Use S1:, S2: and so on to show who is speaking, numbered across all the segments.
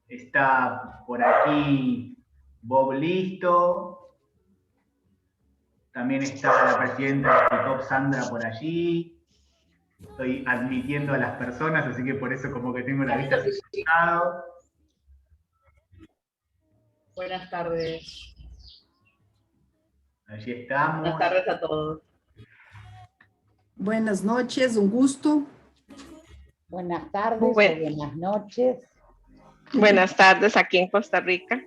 S1: Está por aquí Bob Listo. También está la presidenta de COP, Sandra, por allí. Estoy admitiendo a las personas, así que por eso como que tengo la vista separada.
S2: Buenas tardes.
S1: Allí estamos.
S2: Buenas tardes a todos.
S3: Buenas noches, un gusto.
S4: Buenas tardes o buenas noches.
S5: Buenas tardes aquí en Costa Rica.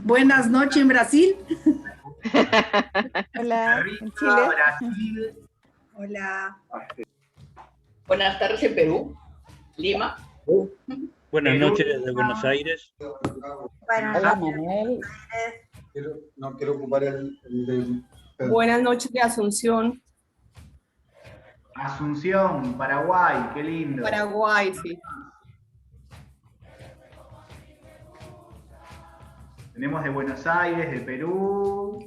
S3: Buenas noches en Brasil.
S4: Hola, en Chile.
S1: Brasil.
S3: Hola.
S2: Buenas tardes en Perú, Lima.
S6: Buenas noches desde Buenos Aires.
S4: Hola, Manuel.
S7: No quiero ocupar el de...
S8: Buenas noches de Asunción.
S1: Asunción, Paraguay, qué lindo.
S8: Paraguay, sí.
S1: Tenemos de Buenos Aires, de Perú,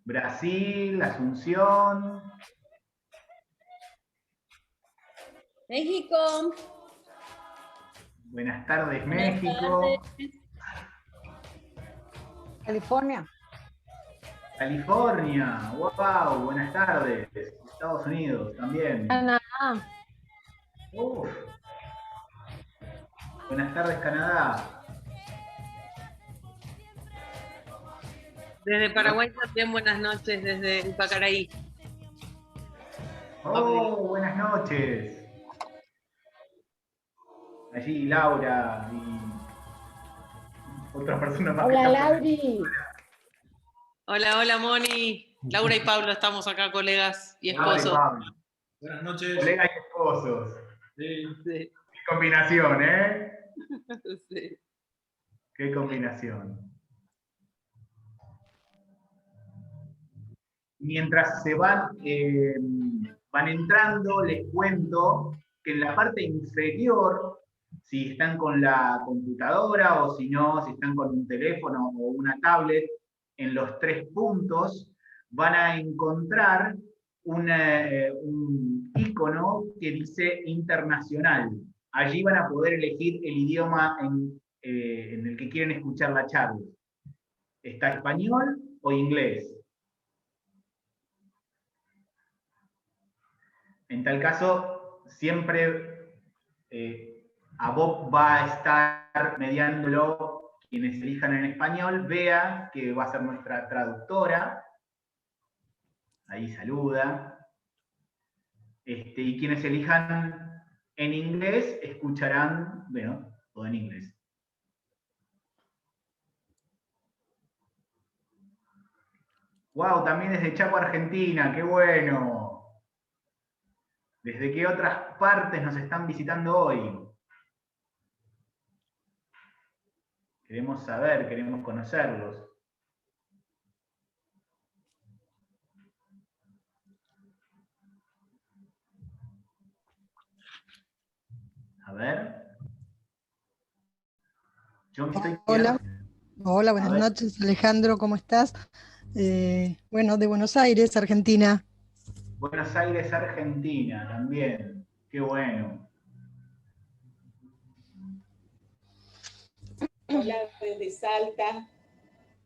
S1: Brasil, Asunción.
S9: México.
S1: Buenas tardes,
S9: Buenas
S1: México.
S9: tardes.
S4: California.
S1: California, wow, buenas tardes. Estados Unidos también.
S9: Canadá.
S1: Uf. Buenas tardes, Canadá.
S8: Desde Paraguay también buenas noches, desde Ipacaraí.
S1: Oh, buenas noches. Allí Laura y otras personas más.
S4: Hola, Lauri.
S8: Hola, hola, Moni. Laura y Pablo estamos acá, colegas y
S1: Laura y
S8: esposos.
S1: Pablo.
S7: Buenas noches.
S1: Colegas y esposos.
S7: Sí.
S1: Qué combinación, ¿eh?
S8: Sí.
S1: Qué combinación. Mientras se van entrando, les cuento que en la parte inferior, si están con la computadora o si no, si están con un teléfono o una tablet, en los 3 puntos van a encontrar un icono que dice internacional. Allí van a poder elegir el idioma en el que quieren escuchar la charla. ¿Está español o inglés? En tal caso, siempre a Bob va a estar mediándolo quienes elijan en español. Bea, que va a ser nuestra traductora. Ahí saluda. Y quienes elijan en inglés, escucharán, bueno, todo en inglés. Wow, también desde Chaco, Argentina, qué bueno. ¿Desde qué otras partes nos están visitando hoy? Queremos saber, queremos conocerlos. A ver. Yo me estoy
S10: Hola, hola, buenas noches, Alejandro, ¿cómo estás? Bueno, de Buenos Aires, Argentina.
S1: Buenos Aires, Argentina, también. Qué bueno.
S2: Hola, desde Salta,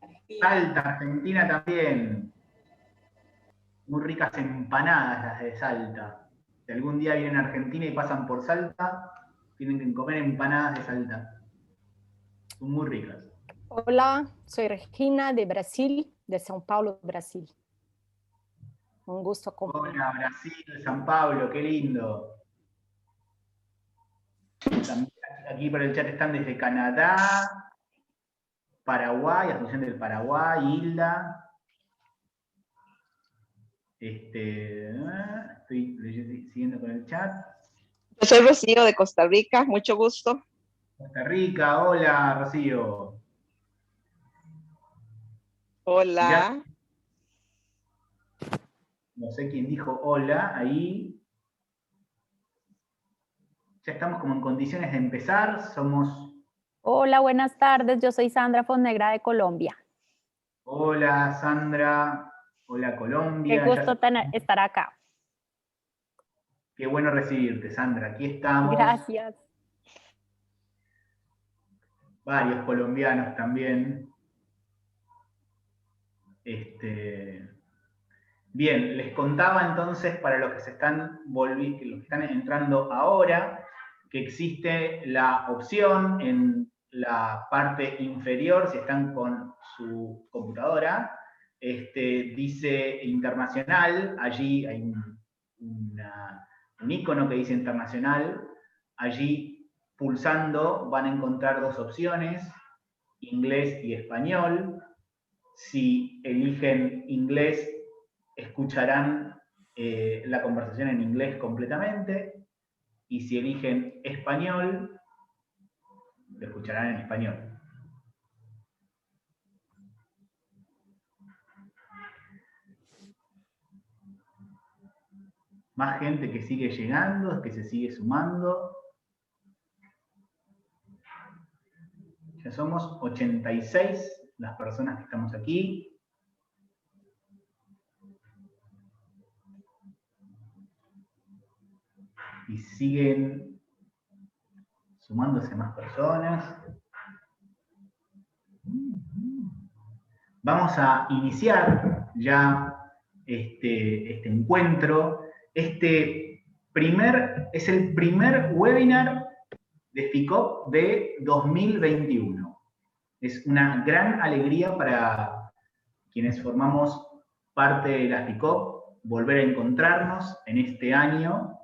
S2: Argentina.
S1: Salta, Argentina también. Muy ricas empanadas las de Salta. Si algún día vienen a Argentina y pasan por Salta, tienen que comer empanadas de Salta. Son muy ricas.
S4: Hola, soy Regina de Brasil, de São Paulo, Brasil. Un gusto acompañar.
S1: Hola, Brasil, San Pablo, qué lindo. También aquí por el chat están desde Canadá, Paraguay, Asunción del Paraguay, Hilda. Estoy siguiendo con el chat.
S5: Yo soy Rocío de Costa Rica, mucho gusto.
S1: Costa Rica, hola Rocío.
S5: Hola.
S1: Ya, no sé quién dijo hola, ahí. Ya estamos como en condiciones de empezar, somos...
S9: Hola, buenas tardes. Yo soy Sandra Fonnegra de Colombia.
S1: Hola Sandra, hola Colombia.
S9: Qué gusto estar acá.
S1: Qué bueno recibirte, Sandra. Aquí estamos.
S9: Gracias.
S1: varios colombianos también. Bien, les contaba entonces para los que se están los que están entrando ahora, que existe la opción en la parte inferior, si están con su computadora, dice internacional, allí hay un icono que dice internacional, allí pulsando van a encontrar dos opciones, inglés y español. Si eligen inglés, escucharán la conversación en inglés completamente, y si eligen español, lo escucharán en español. Más gente que sigue llegando, que se sigue sumando. Ya somos 86 las personas que estamos aquí. Y siguen sumándose más personas. Vamos a iniciar ya este encuentro. Es el primer webinar de FICOP de 2021. Es una gran alegría para quienes formamos parte de la FICOP volver a encontrarnos en este año.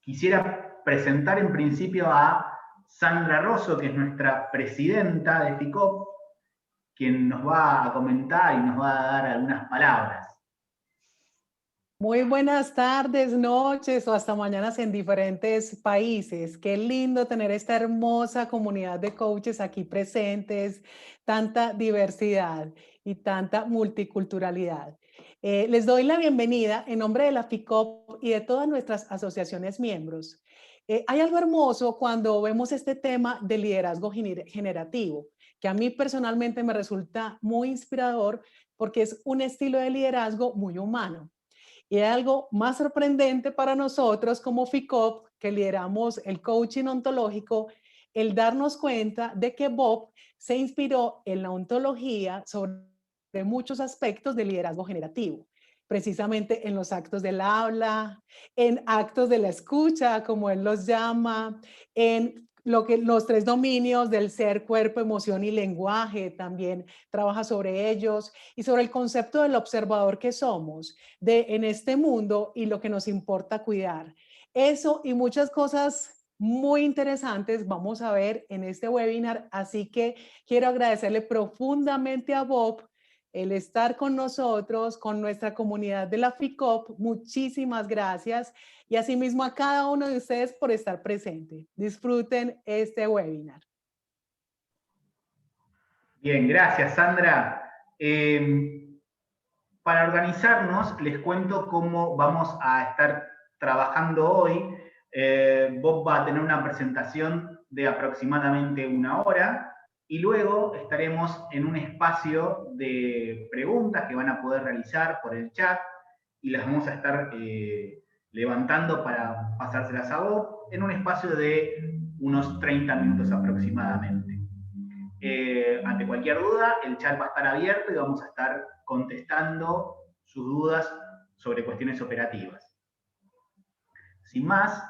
S1: Quisiera presentar en principio a Sandra Rosso, que es nuestra presidenta de FICOP, quien nos va a comentar y nos va a dar algunas palabras.
S11: Muy buenas tardes, noches o hasta mañanas en diferentes países. Qué lindo tener esta hermosa comunidad de coaches aquí presentes, tanta diversidad y tanta multiculturalidad. Les doy la bienvenida en nombre de la FICOP y de todas nuestras asociaciones miembros. Hay algo hermoso cuando vemos este tema de liderazgo generativo, que a mí personalmente me resulta muy inspirador porque es un estilo de liderazgo muy humano. Y hay algo más sorprendente para nosotros como FICOP, que lideramos el coaching ontológico, el darnos cuenta de que Bob se inspiró en la ontología sobre muchos aspectos del liderazgo generativo, precisamente en los actos del habla, en actos de la escucha, como él los llama, en los 3 dominios del ser, cuerpo, emoción y lenguaje, también trabaja sobre ellos, y sobre el concepto del observador que somos en este mundo y lo que nos importa cuidar. Eso y muchas cosas muy interesantes vamos a ver en este webinar, así que quiero agradecerle profundamente a Bob el estar con nosotros, con nuestra comunidad de la FICOP. Muchísimas gracias. Y asimismo a cada uno de ustedes por estar presente. Disfruten este webinar.
S1: Bien, gracias, Sandra. Para organizarnos, les cuento cómo vamos a estar trabajando hoy. Bob va a tener una presentación de aproximadamente 1 hora. Y luego estaremos en un espacio de preguntas que van a poder realizar por el chat y las vamos a estar levantando para pasárselas a Bob en un espacio de unos 30 minutos aproximadamente. Ante cualquier duda, el chat va a estar abierto y vamos a estar contestando sus dudas sobre cuestiones operativas. Sin más,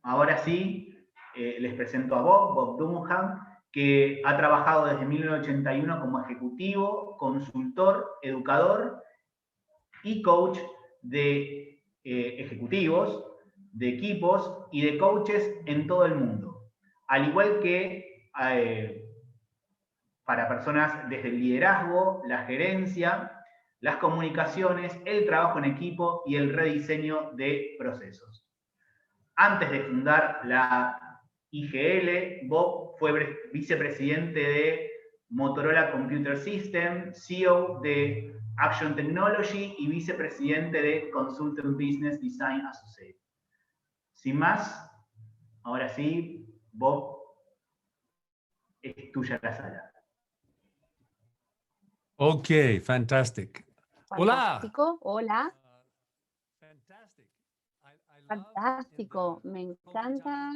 S1: ahora sí, les presento a Bob Dunham, que ha trabajado desde 1981 como ejecutivo, consultor, educador y coach de ejecutivos, de equipos y de coaches en todo el mundo. Al igual que para personas desde el liderazgo, la gerencia, las comunicaciones, el trabajo en equipo y el rediseño de procesos. Antes de fundar la IGL, Bob fue vicepresidente de Motorola Computer System, CEO de Action Technology y vicepresidente de Consultant Business Design Associate. Sin más, ahora sí, Bob, es tuya la sala.
S12: Ok, fantastic. Hola.
S9: Fantástico, hola. Fantástico, me encanta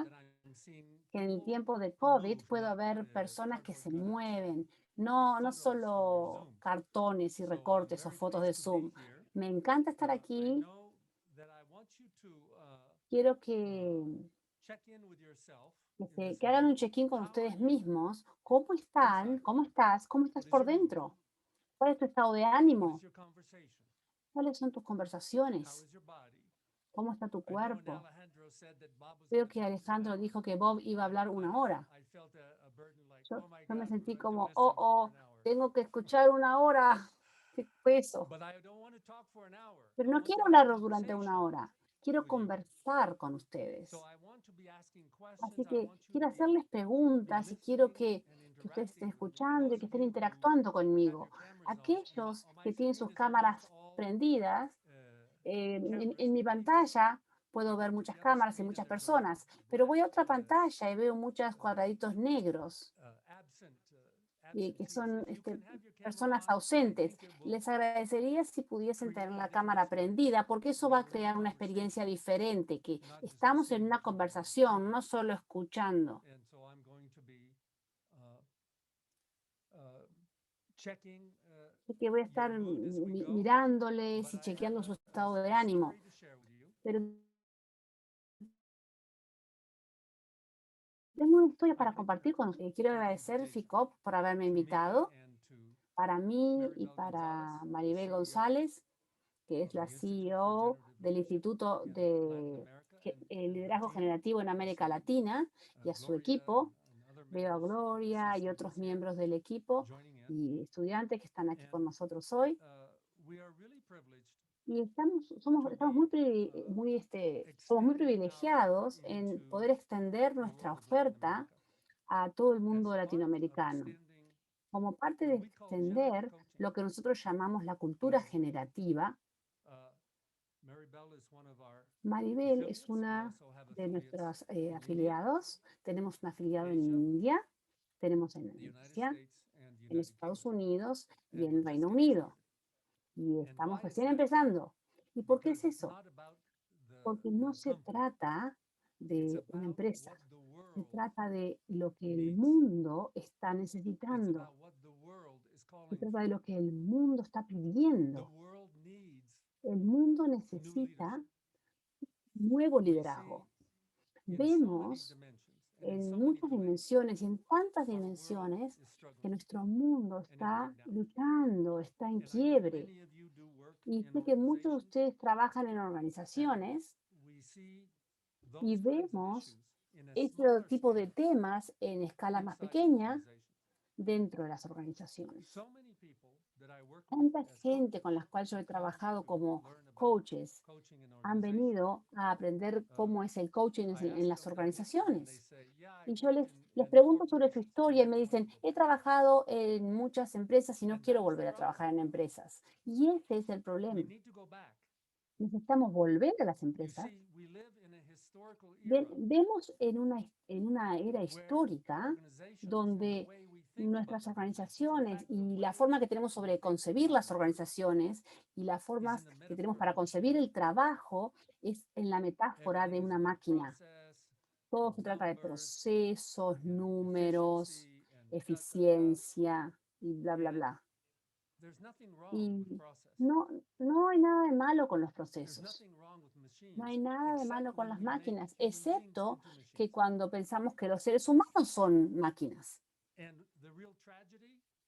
S9: que en el tiempo de COVID puedo ver personas que se mueven, no solo cartones y recortes o fotos de Zoom. Me encanta estar aquí. Quiero que hagan un check-in con ustedes mismos. ¿Cómo están? ¿Cómo estás? ¿Cómo estás por dentro? ¿Cuál es tu estado de ánimo? ¿Cuáles son tus conversaciones? ¿Cómo está tu cuerpo? Veo que Alejandro dijo que Bob iba a hablar 1 hora. Yo me sentí como, tengo que escuchar 1 hora. ¿Qué peso? Pero no quiero hablar durante 1 hora. Quiero conversar con ustedes. Así que quiero hacerles preguntas y quiero que ustedes estén escuchando y que estén interactuando conmigo. Aquellos que tienen sus cámaras prendidas, en mi pantalla puedo ver muchas cámaras y muchas personas, pero voy a otra pantalla y veo muchos cuadraditos negros que son personas ausentes. Les agradecería si pudiesen tener la cámara prendida, porque eso va a crear una experiencia diferente, que estamos en una conversación, no solo escuchando. Así que voy a estar mirándoles y chequeando su estado de ánimo. Pero tengo una historia para compartir con ustedes. Quiero agradecer FICOP por haberme invitado, para mí y para Maribel González, que es la CEO del Instituto de Liderazgo Generativo en América Latina, y a su equipo. Veo a Gloria y otros miembros del equipo y estudiantes que están aquí con nosotros hoy. Y somos muy privilegiados en poder extender nuestra oferta a todo el mundo latinoamericano, como parte de extender lo que nosotros llamamos la cultura generativa. Maribel es una de nuestros afiliados. Tenemos un afiliado en India, tenemos en Asia, en Estados Unidos y en Reino Unido. Y estamos recién empezando. ¿Y por qué es eso? Porque no se trata de una empresa, se trata de lo que el mundo está necesitando, se trata de lo que el mundo está pidiendo. El mundo necesita nuevo liderazgo. Vemos en muchas dimensiones y en tantas dimensiones que nuestro mundo está luchando, está en quiebre. Y sé que muchos de ustedes trabajan en organizaciones y vemos este tipo de temas en escala más pequeña dentro de las organizaciones. Tanta gente con la cual yo he trabajado como coaches han venido a aprender cómo es el coaching en las organizaciones. Y yo les pregunto sobre su historia y me dicen, he trabajado en muchas empresas y no quiero volver a trabajar en empresas. Y ese es el problema. Necesitamos volver a las empresas. Vemos en una era histórica donde nuestras organizaciones y la forma que tenemos sobre concebir las organizaciones y las formas que tenemos para concebir el trabajo es en la metáfora de una máquina. Todo se trata de procesos, números, eficiencia y bla, bla, bla. Y no hay nada de malo con los procesos. No hay nada de malo con las máquinas, excepto que cuando pensamos que los seres humanos son máquinas.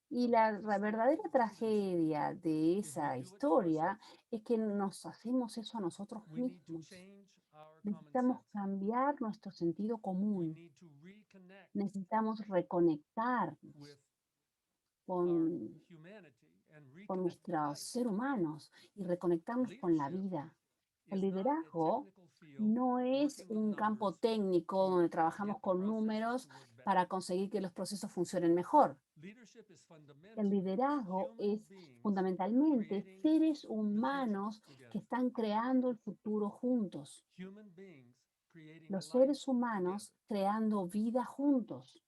S9: Y la verdadera tragedia de esa historia es que nos hacemos eso a nosotros mismos. Necesitamos cambiar nuestro sentido común. Necesitamos reconectarnos con nuestros seres humanos y reconectarnos con la vida. El liderazgo no es un campo técnico donde trabajamos con números para conseguir que los procesos funcionen mejor. El liderazgo es fundamentalmente seres humanos que están creando el futuro juntos. Los seres humanos creando vida juntos.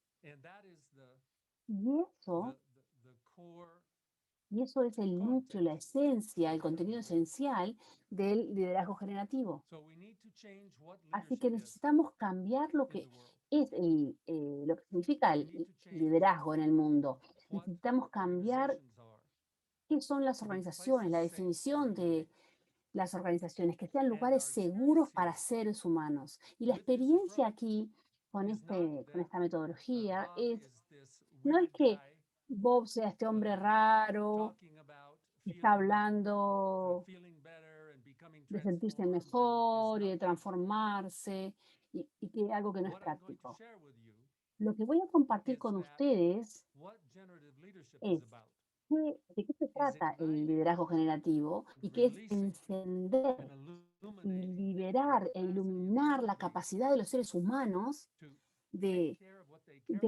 S9: Y eso es el núcleo, la esencia, el contenido esencial del liderazgo generativo. Así que necesitamos cambiar lo que es lo que significa el liderazgo en el mundo. Necesitamos cambiar qué son las organizaciones, la definición de las organizaciones, que sean lugares seguros para seres humanos. Y la experiencia aquí con esta metodología no es que Bob sea este hombre raro que está hablando de sentirse mejor y de transformarse y que algo que no es práctico. Lo que voy a compartir con ustedes es de qué se trata el liderazgo generativo y qué es encender y liberar e iluminar la capacidad de los seres humanos de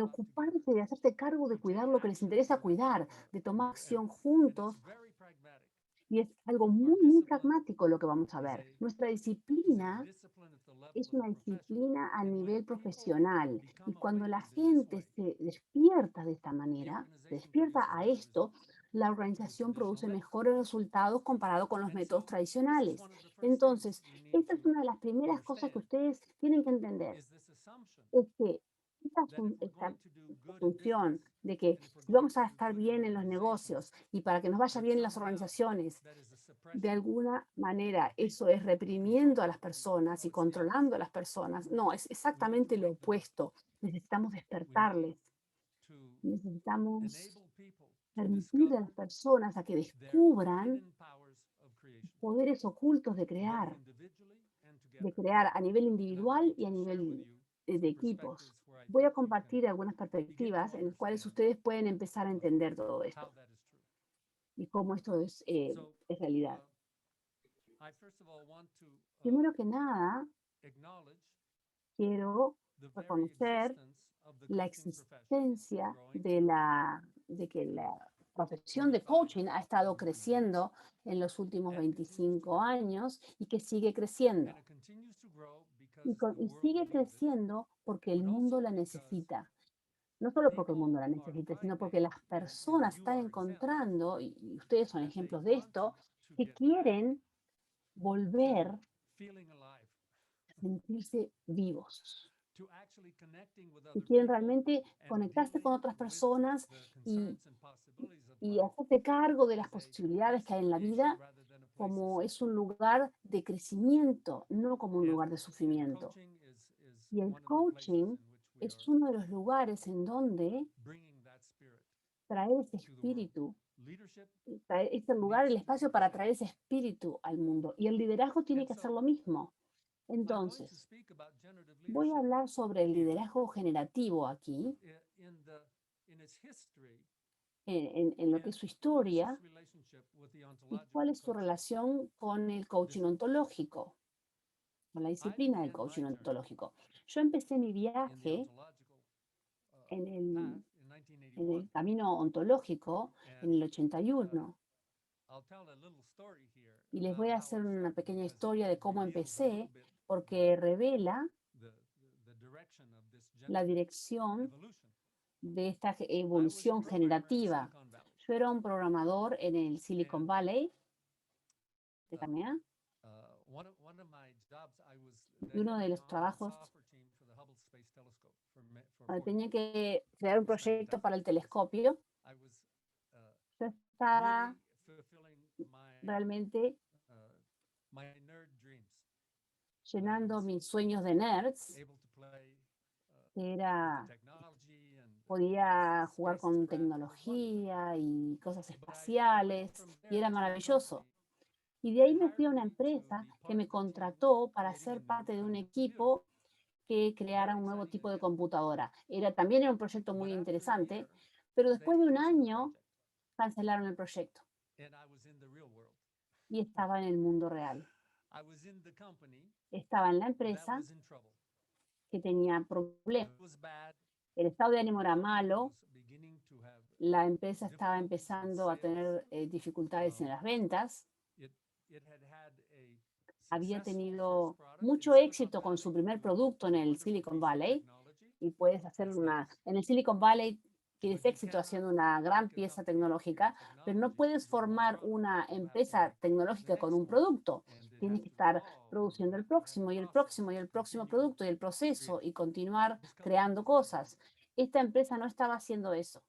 S9: ocuparse, de hacerse cargo de cuidar lo que les interesa cuidar, de tomar acción juntos. Y es algo muy, muy pragmático lo que vamos a ver. Nuestra disciplina es una disciplina a nivel profesional. Y cuando la gente se despierta de esta manera, se despierta a esto, la organización produce mejores resultados comparado con los métodos tradicionales. Entonces, esta es una de las primeras cosas que ustedes tienen que entender. Es que esta función de que si vamos a estar bien en los negocios y para que nos vaya bien en las organizaciones, de alguna manera eso es reprimiendo a las personas y controlando a las personas. No, es exactamente lo opuesto. Necesitamos despertarles. Necesitamos permitir a las personas a que descubran poderes ocultos de crear a nivel individual y a nivel de equipos. Voy a compartir algunas perspectivas en las cuales ustedes pueden empezar a entender todo esto y cómo esto es realidad. Primero que nada, quiero reconocer la existencia de que la profesión de coaching ha estado creciendo en los últimos 25 años y que sigue creciendo. Y sigue creciendo porque el mundo la necesita. No solo porque el mundo la necesita, sino porque las personas están encontrando, y ustedes son ejemplos de esto, que quieren volver a sentirse vivos. Y quieren realmente conectarse con otras personas y hacerse cargo de las posibilidades que hay en la vida como es un lugar de crecimiento, no como un lugar de sufrimiento. Y el coaching es uno de los lugares en donde traer ese espíritu, es el lugar, el espacio para traer ese espíritu al mundo. Y el liderazgo tiene que hacer lo mismo. Entonces, voy a hablar sobre el liderazgo generativo aquí, en lo que es su historia y cuál es su relación con el coaching ontológico, con la disciplina del coaching ontológico. Yo empecé mi viaje en el camino ontológico en el 81. Y les voy a hacer una pequeña historia de cómo empecé, porque revela la dirección de esta evolución generativa. Yo era un programador en el Silicon Valley, y uno de los trabajos tenía que crear un proyecto para el telescopio. Yo estaba realmente llenando mis sueños de nerds, podía jugar con tecnología y cosas espaciales, y era maravilloso. Y de ahí me fui a una empresa que me contrató para ser parte de un equipo que creara un nuevo tipo de computadora. También era un proyecto muy interesante, pero después de un año cancelaron el proyecto. Y estaba en el mundo real. Estaba en la empresa que tenía problemas. El estado de ánimo era malo, la empresa estaba empezando a tener dificultades en las ventas, había tenido mucho éxito con su primer producto en el Silicon Valley, y puedes hacer en el Silicon Valley tienes éxito haciendo una gran pieza tecnológica, pero no puedes formar una empresa tecnológica con un producto. Tienes que estar produciendo el próximo y el próximo y el próximo producto y el proceso y continuar creando cosas. Esta empresa no estaba haciendo eso.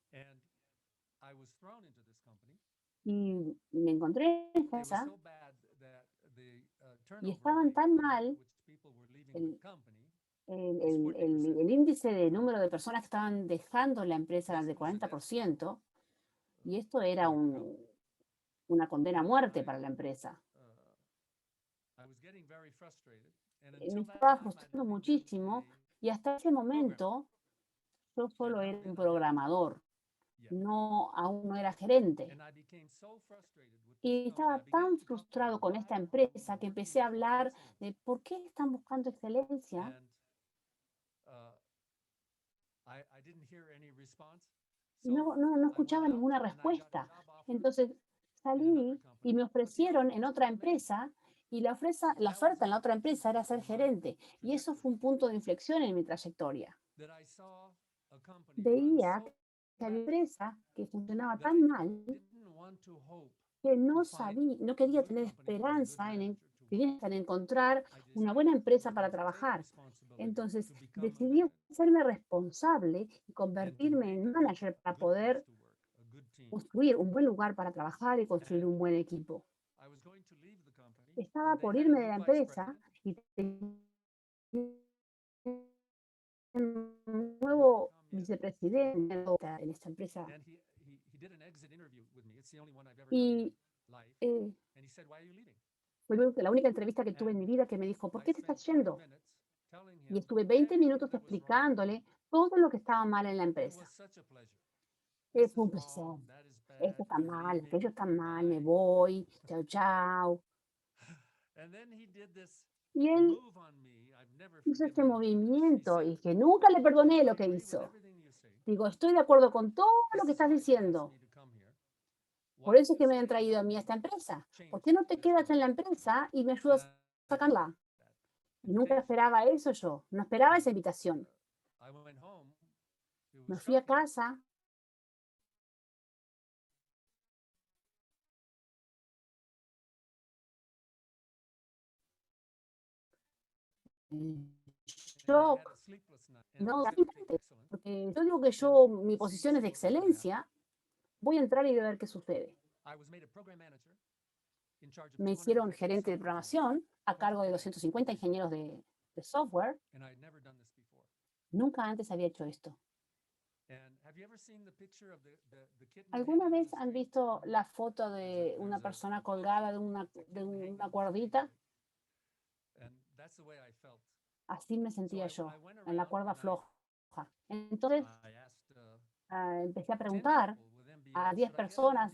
S9: Y me encontré en esta empresa y estaban tan mal, el, el índice de número de personas que estaban dejando la empresa era de 40%, y esto era una condena a muerte para la empresa. Me estaba frustrando muchísimo y hasta ese momento yo solo era un programador, aún no era gerente. Y estaba tan frustrado con esta empresa que empecé a hablar de por qué están buscando excelencia. Y no escuchaba ninguna respuesta. Entonces salí y me ofrecieron en otra empresa y la oferta en la otra empresa era ser gerente. Y eso fue un punto de inflexión en mi trayectoria. Veía que había una empresa que funcionaba tan mal que no quería tener esperanza en encontrar una buena empresa para trabajar. Entonces decidí hacerme responsable y convertirme en manager para poder construir un buen lugar para trabajar y construir un buen equipo. Estaba por irme de la empresa y tenía un nuevo vicepresidente en esta empresa. Y fue la única entrevista que tuve en mi vida que me dijo, ¿por qué te estás yendo? Y estuve 20 minutos explicándole todo lo que estaba mal en la empresa. Fue un placer. Esto está mal, aquello está mal, me voy, chao, chao. Y él hizo este movimiento y que nunca le perdoné lo que hizo. Digo, estoy de acuerdo con todo lo que estás diciendo. Por eso es que me han traído a mí a esta empresa. ¿Por qué no te quedas en la empresa y me ayudas a sacarla? Y nunca esperaba eso yo. No esperaba esa invitación. Me fui a casa. Shock. No, porque yo digo que mi posición es de excelencia. Voy a entrar y voy a ver qué sucede. Me hicieron gerente de programación a cargo de 250 ingenieros de software. Nunca antes había hecho esto. ¿Alguna vez han visto la foto de una persona colgada de una cuerdita? Así me sentía yo, en la cuerda floja. Entonces, empecé a preguntar a 10 personas,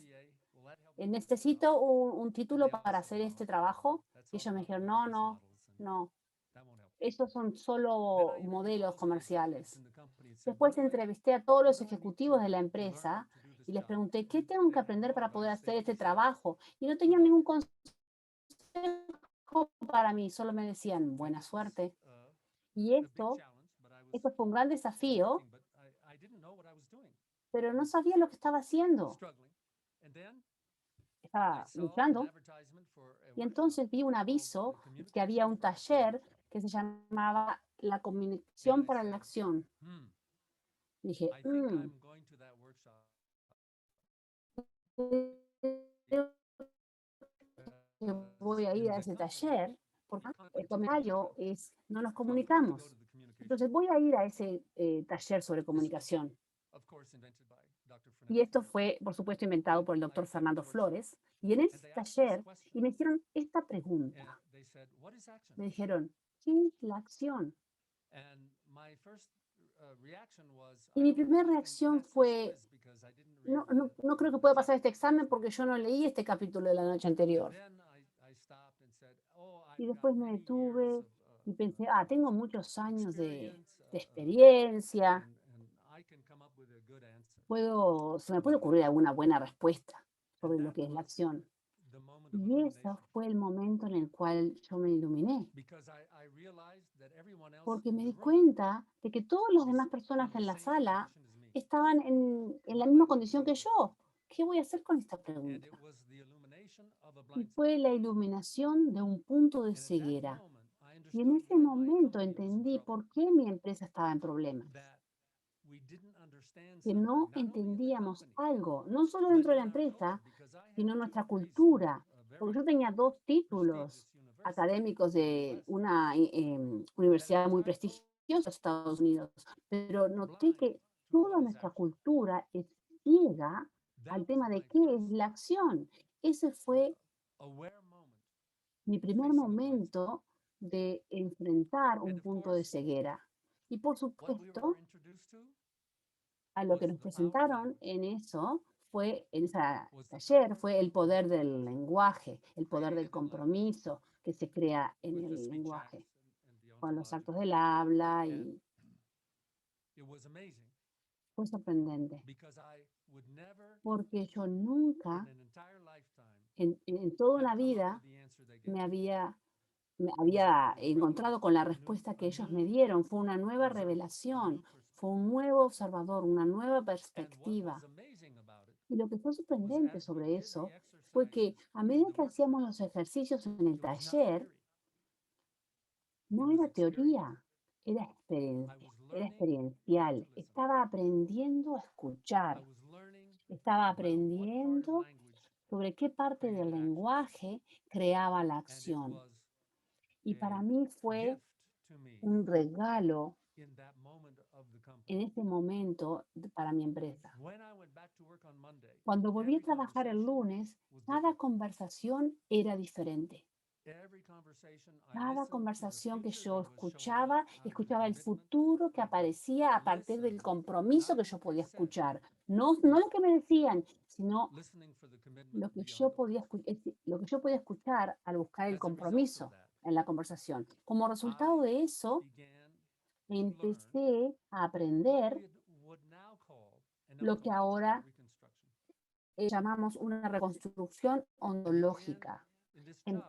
S9: necesito un título para hacer este trabajo. Y ellos me dijeron, no. Estos son solo modelos comerciales. Después entrevisté a todos los ejecutivos de la empresa y les pregunté, ¿qué tengo que aprender para poder hacer este trabajo? Y no tenían ningún consejo para mí, solo me decían, buena suerte. Y esto fue un gran desafío, pero no sabía lo que estaba haciendo. Estaba luchando. Y entonces vi un aviso que había un taller que se llamaba La Comunicación para la Acción. Dije, voy a ir a ese taller, porque el comentario es, no nos comunicamos. Entonces voy a ir a ese taller sobre comunicación. Y esto fue, por supuesto, inventado por el doctor Fernando Flores. Y en ese taller, me hicieron esta pregunta. Me dijeron, ¿qué es la acción? Y mi primera reacción fue, no creo que pueda pasar este examen porque yo no leí este capítulo de la noche anterior. Y después me detuve y pensé, tengo muchos años de experiencia. Se me puede ocurrir alguna buena respuesta sobre lo que es la acción. Y ese fue el momento en el cual yo me iluminé. Porque me di cuenta de que todas las demás personas en la sala estaban en la misma condición que yo. ¿Qué voy a hacer con esta pregunta? Y fue la iluminación de un punto de ceguera. Y en ese momento entendí por qué mi empresa estaba en problemas. Que no entendíamos algo, no solo dentro de la empresa, sino nuestra cultura. Porque yo tenía 2 títulos académicos de una universidad muy prestigiosa de Estados Unidos, pero noté que toda nuestra cultura es ciega al tema de qué es la acción. Ese fue mi primer momento de enfrentar un punto de ceguera. Y por supuesto, a lo que nos presentaron en eso fue, en ese taller, fue el poder del lenguaje, el poder del compromiso que se crea en el lenguaje, con los actos del habla, y fue sorprendente, porque yo nunca, en toda la vida, me había encontrado con la respuesta que ellos me dieron. Fue una nueva revelación, fue un nuevo observador, una nueva perspectiva. Y lo que fue sorprendente sobre eso fue que a medida que hacíamos los ejercicios en el taller, no era teoría, era experiencia, era experiencial. Estaba aprendiendo a escuchar, estaba aprendiendo sobre qué parte del lenguaje creaba la acción. Y para mí fue un regalo en ese momento para mi empresa. Cuando volví a trabajar el lunes, cada conversación era diferente. Cada conversación que yo escuchaba el futuro que aparecía a partir del compromiso que yo podía escuchar. No lo que me decían, sino lo que yo podía escuchar al buscar el compromiso en la conversación. Como resultado de eso, empecé a aprender lo que ahora llamamos una reconstrucción ontológica. En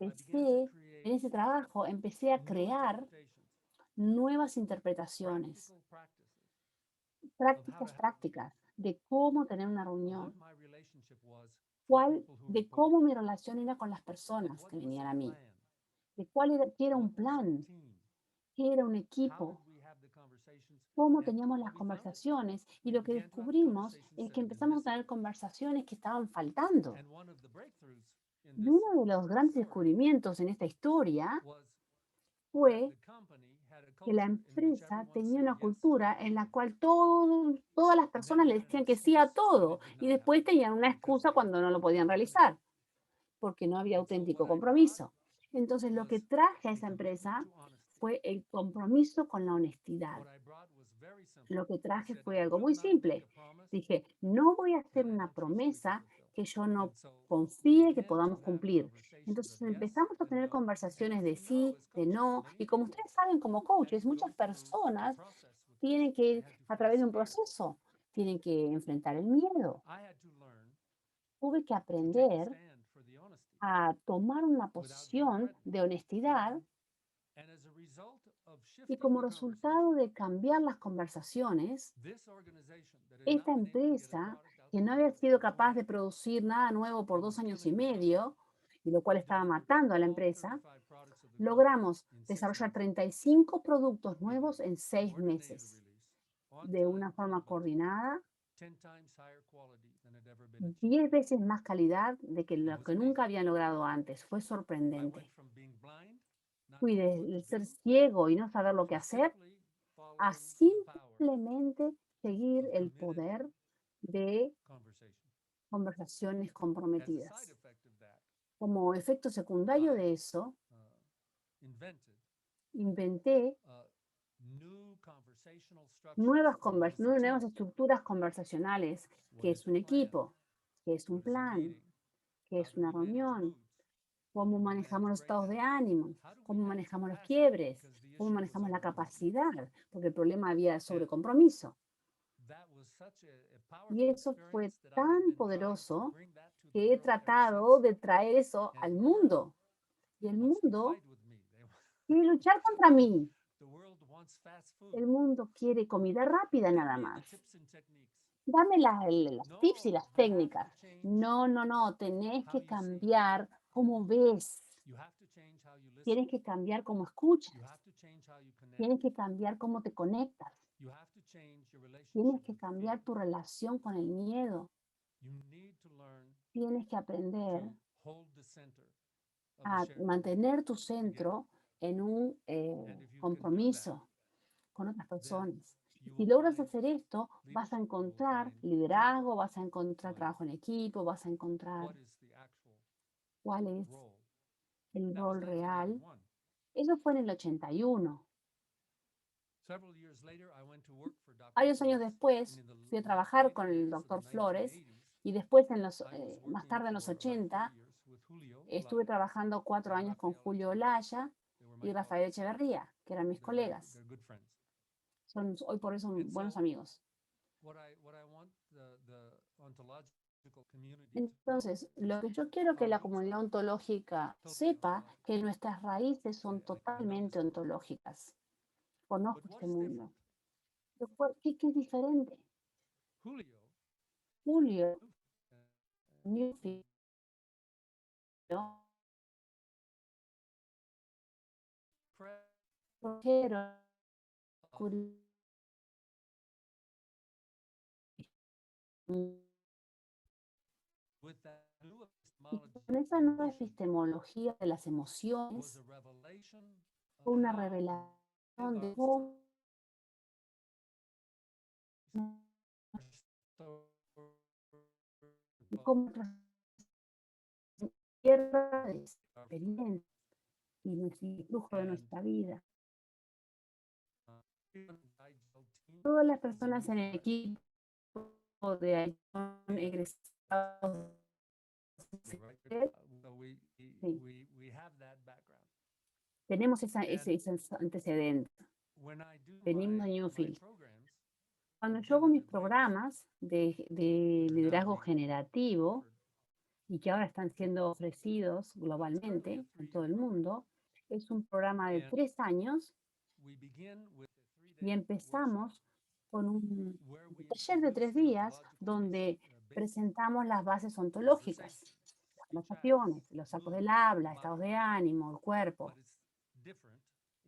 S9: ese trabajo, empecé a crear nuevas interpretaciones, prácticas de cómo tener una reunión, de cómo mi relación era con las personas que venían a mí, de qué era un plan, qué era un equipo, cómo teníamos las conversaciones, y lo que descubrimos es que empezamos a tener conversaciones que estaban faltando. Y uno de los grandes descubrimientos en esta historia fue que la empresa tenía una cultura en la cual todas las personas le decían que sí a todo, y después tenían una excusa cuando no lo podían realizar, porque no había auténtico compromiso. Entonces, lo que traje a esa empresa fue el compromiso con la honestidad. Lo que traje fue algo muy simple. Dije, no voy a hacer una promesa que yo no confíe que podamos cumplir. Entonces empezamos a tener conversaciones de sí, de no, y como ustedes saben, como coaches, muchas personas tienen que ir a través de un proceso, tienen que enfrentar el miedo. Tuve que aprender a tomar una posición de honestidad, y como resultado de cambiar las conversaciones, esta empresa, que no había sido capaz de producir nada nuevo por 2 años y medio, y lo cual estaba matando a la empresa, logramos desarrollar 35 productos nuevos en 6 meses, de una forma coordinada, 10 veces más calidad de lo que nunca habían logrado antes. Fue sorprendente. Fui de ser ciego y no saber lo que hacer a simplemente seguir el poder de conversaciones comprometidas. Como efecto secundario de eso, inventé nuevas estructuras conversacionales, que es un equipo, que es un plan, que es una reunión, cómo manejamos los estados de ánimo, cómo manejamos los quiebres, cómo manejamos la capacidad, porque el problema había sobre compromiso. Y eso fue tan poderoso que he tratado de traer eso al mundo. Y el mundo quiere luchar contra mí. El mundo quiere comida rápida nada más. dame los tips y las técnicas. No, no, no, tenés que cambiar cómo ves. Tienes que cambiar cómo escuchas. Tienes que cambiar cómo te conectas. Tienes que cambiar tu relación con el miedo. Tienes que aprender a mantener tu centro en un compromiso con otras personas. Si logras hacer esto, vas a encontrar liderazgo, vas a encontrar trabajo en equipo, vas a encontrar cuál es el rol real. Eso fue en el 81. Varios años después fui a trabajar con el doctor Flores y después, más tarde en los 80, estuve trabajando 4 años con Julio Olaya y Rafael Echeverría, que eran mis colegas. Hoy por hoy son buenos amigos. Entonces, lo que yo quiero que la comunidad ontológica sepa que nuestras raíces son totalmente ontológicas. Conozco este mundo. ¿Qué es diferente? Julio Newfield y con esa nueva epistemología de las emociones, una revelación de cómo tierra de experiencia y el flujo de nuestra vida. Todas las personas en el equipo de Ayllón egresados. Sí. Tenemos ese antecedente. Venimos de Newfield. Cuando yo hago mis programas de liderazgo generativo, y que ahora están siendo ofrecidos globalmente en todo el mundo, es un programa de 3 años y empezamos con un taller de 3 días donde presentamos las bases ontológicas, las conversaciones, los sacos del habla, estados de ánimo, el cuerpo.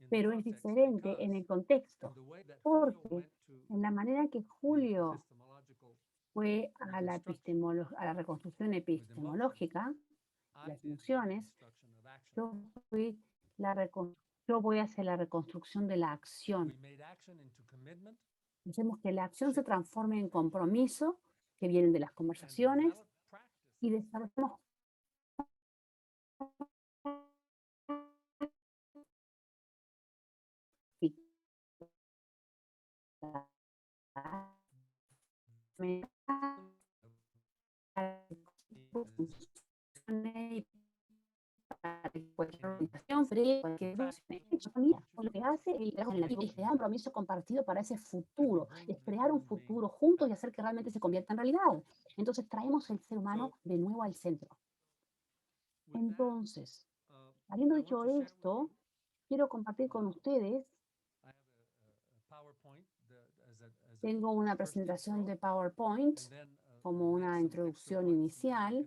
S9: Pero es diferente en el contexto, porque en la manera que Julio fue a la reconstrucción epistemológica, las emociones, yo voy hacia la reconstrucción de la acción. Hacemos que la acción se transforme en compromiso, que vienen de las conversaciones, y desarrollamos cualquier organización, cualquier lo que hace el liderazgo generativo es crear un compromiso compartido para ese futuro, es crear un futuro juntos y hacer que realmente se convierta en realidad. Entonces traemos el ser humano de nuevo al centro. Entonces, habiendo dicho esto, quiero compartir con ustedes. Tengo una presentación de PowerPoint como una introducción inicial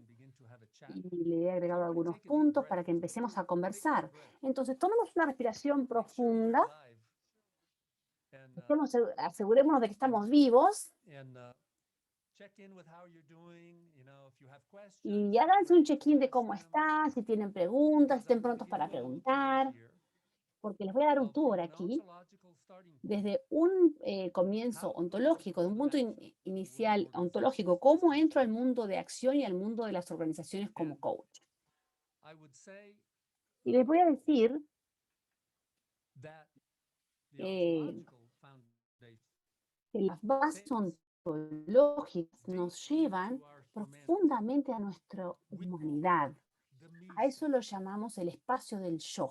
S9: y le he agregado algunos puntos para que empecemos a conversar. Entonces, tomemos una respiración profunda. Asegurémonos de que estamos vivos. Y háganse un check-in de cómo están, si tienen preguntas, estén prontos para preguntar. Porque les voy a dar un tour aquí, desde un comienzo ontológico, de un punto inicial ontológico, cómo entro al mundo de acción y al mundo de las organizaciones como coach. Y les voy a decir que las bases ontológicas nos llevan profundamente a nuestra humanidad. A eso lo llamamos el espacio del yo.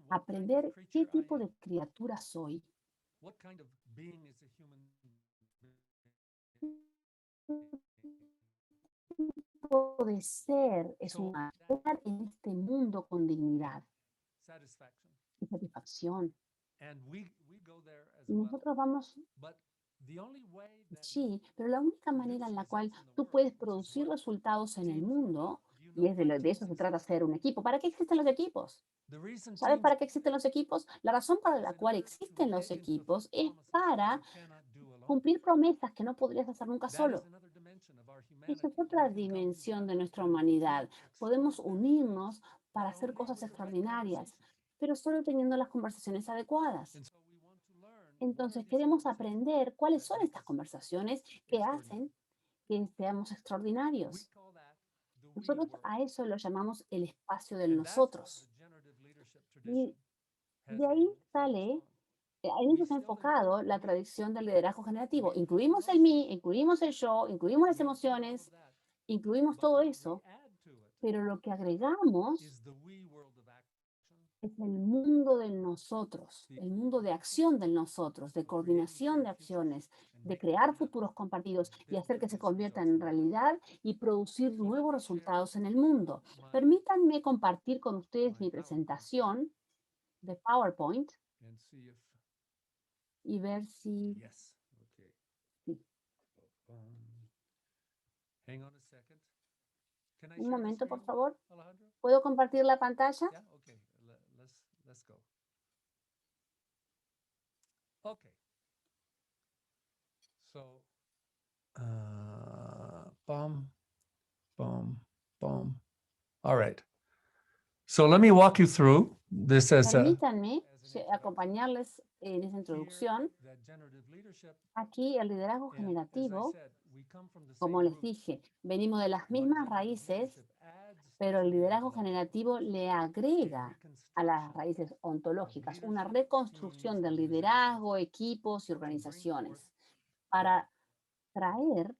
S9: Aprender qué tipo de criatura soy. ¿Qué tipo de ser es humano en este mundo con dignidad y satisfacción? Y nosotros vamos Sí, pero la única manera en la cual tú puedes producir resultados en el mundo, y de eso se trata ser un equipo. ¿Para qué existen los equipos? ¿Sabes para qué existen los equipos? La razón para la cual existen los equipos es para cumplir promesas que no podrías hacer nunca solo. Esa es otra dimensión de nuestra humanidad. Podemos unirnos para hacer cosas extraordinarias, pero solo teniendo las conversaciones adecuadas. Entonces, queremos aprender cuáles son estas conversaciones que hacen que seamos extraordinarios. Nosotros a eso lo llamamos el espacio del nosotros. Y de ahí sale, en eso se ha enfocado la tradición del liderazgo generativo. Incluimos el mí, incluimos el yo, incluimos las emociones, incluimos todo eso, pero lo que agregamos es el mundo del nosotros, el mundo de acción del nosotros, de coordinación de acciones, de crear futuros compartidos y hacer que se conviertan en realidad y producir nuevos resultados en el mundo. Permítanme compartir con ustedes mi presentación de PowerPoint y ver si... sí. Un momento, por favor. ¿Puedo compartir la pantalla?
S12: Let's go. Okay. So, boom, boom, boom. All right. So let me walk you through this as a,
S9: Permítanme acompañarles en esa introducción. Aquí el liderazgo generativo, como les dije, venimos de las mismas raíces, pero el liderazgo generativo le agrega a las raíces ontológicas una reconstrucción del liderazgo, equipos y organizaciones para traer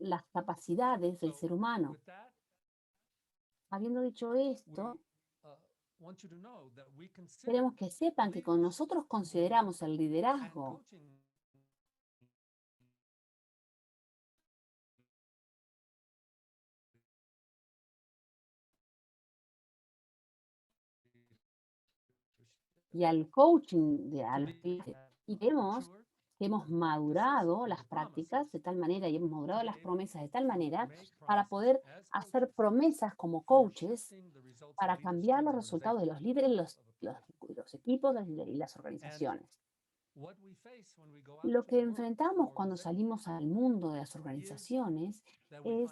S9: las capacidades del ser humano. Habiendo dicho esto, queremos que sepan que cuando nosotros consideramos el liderazgo y al coaching y vemos que hemos madurado las prácticas de tal manera y hemos madurado las promesas de tal manera para poder hacer promesas como coaches para cambiar los resultados de los líderes, los equipos y las organizaciones. Lo que enfrentamos cuando salimos al mundo de las organizaciones es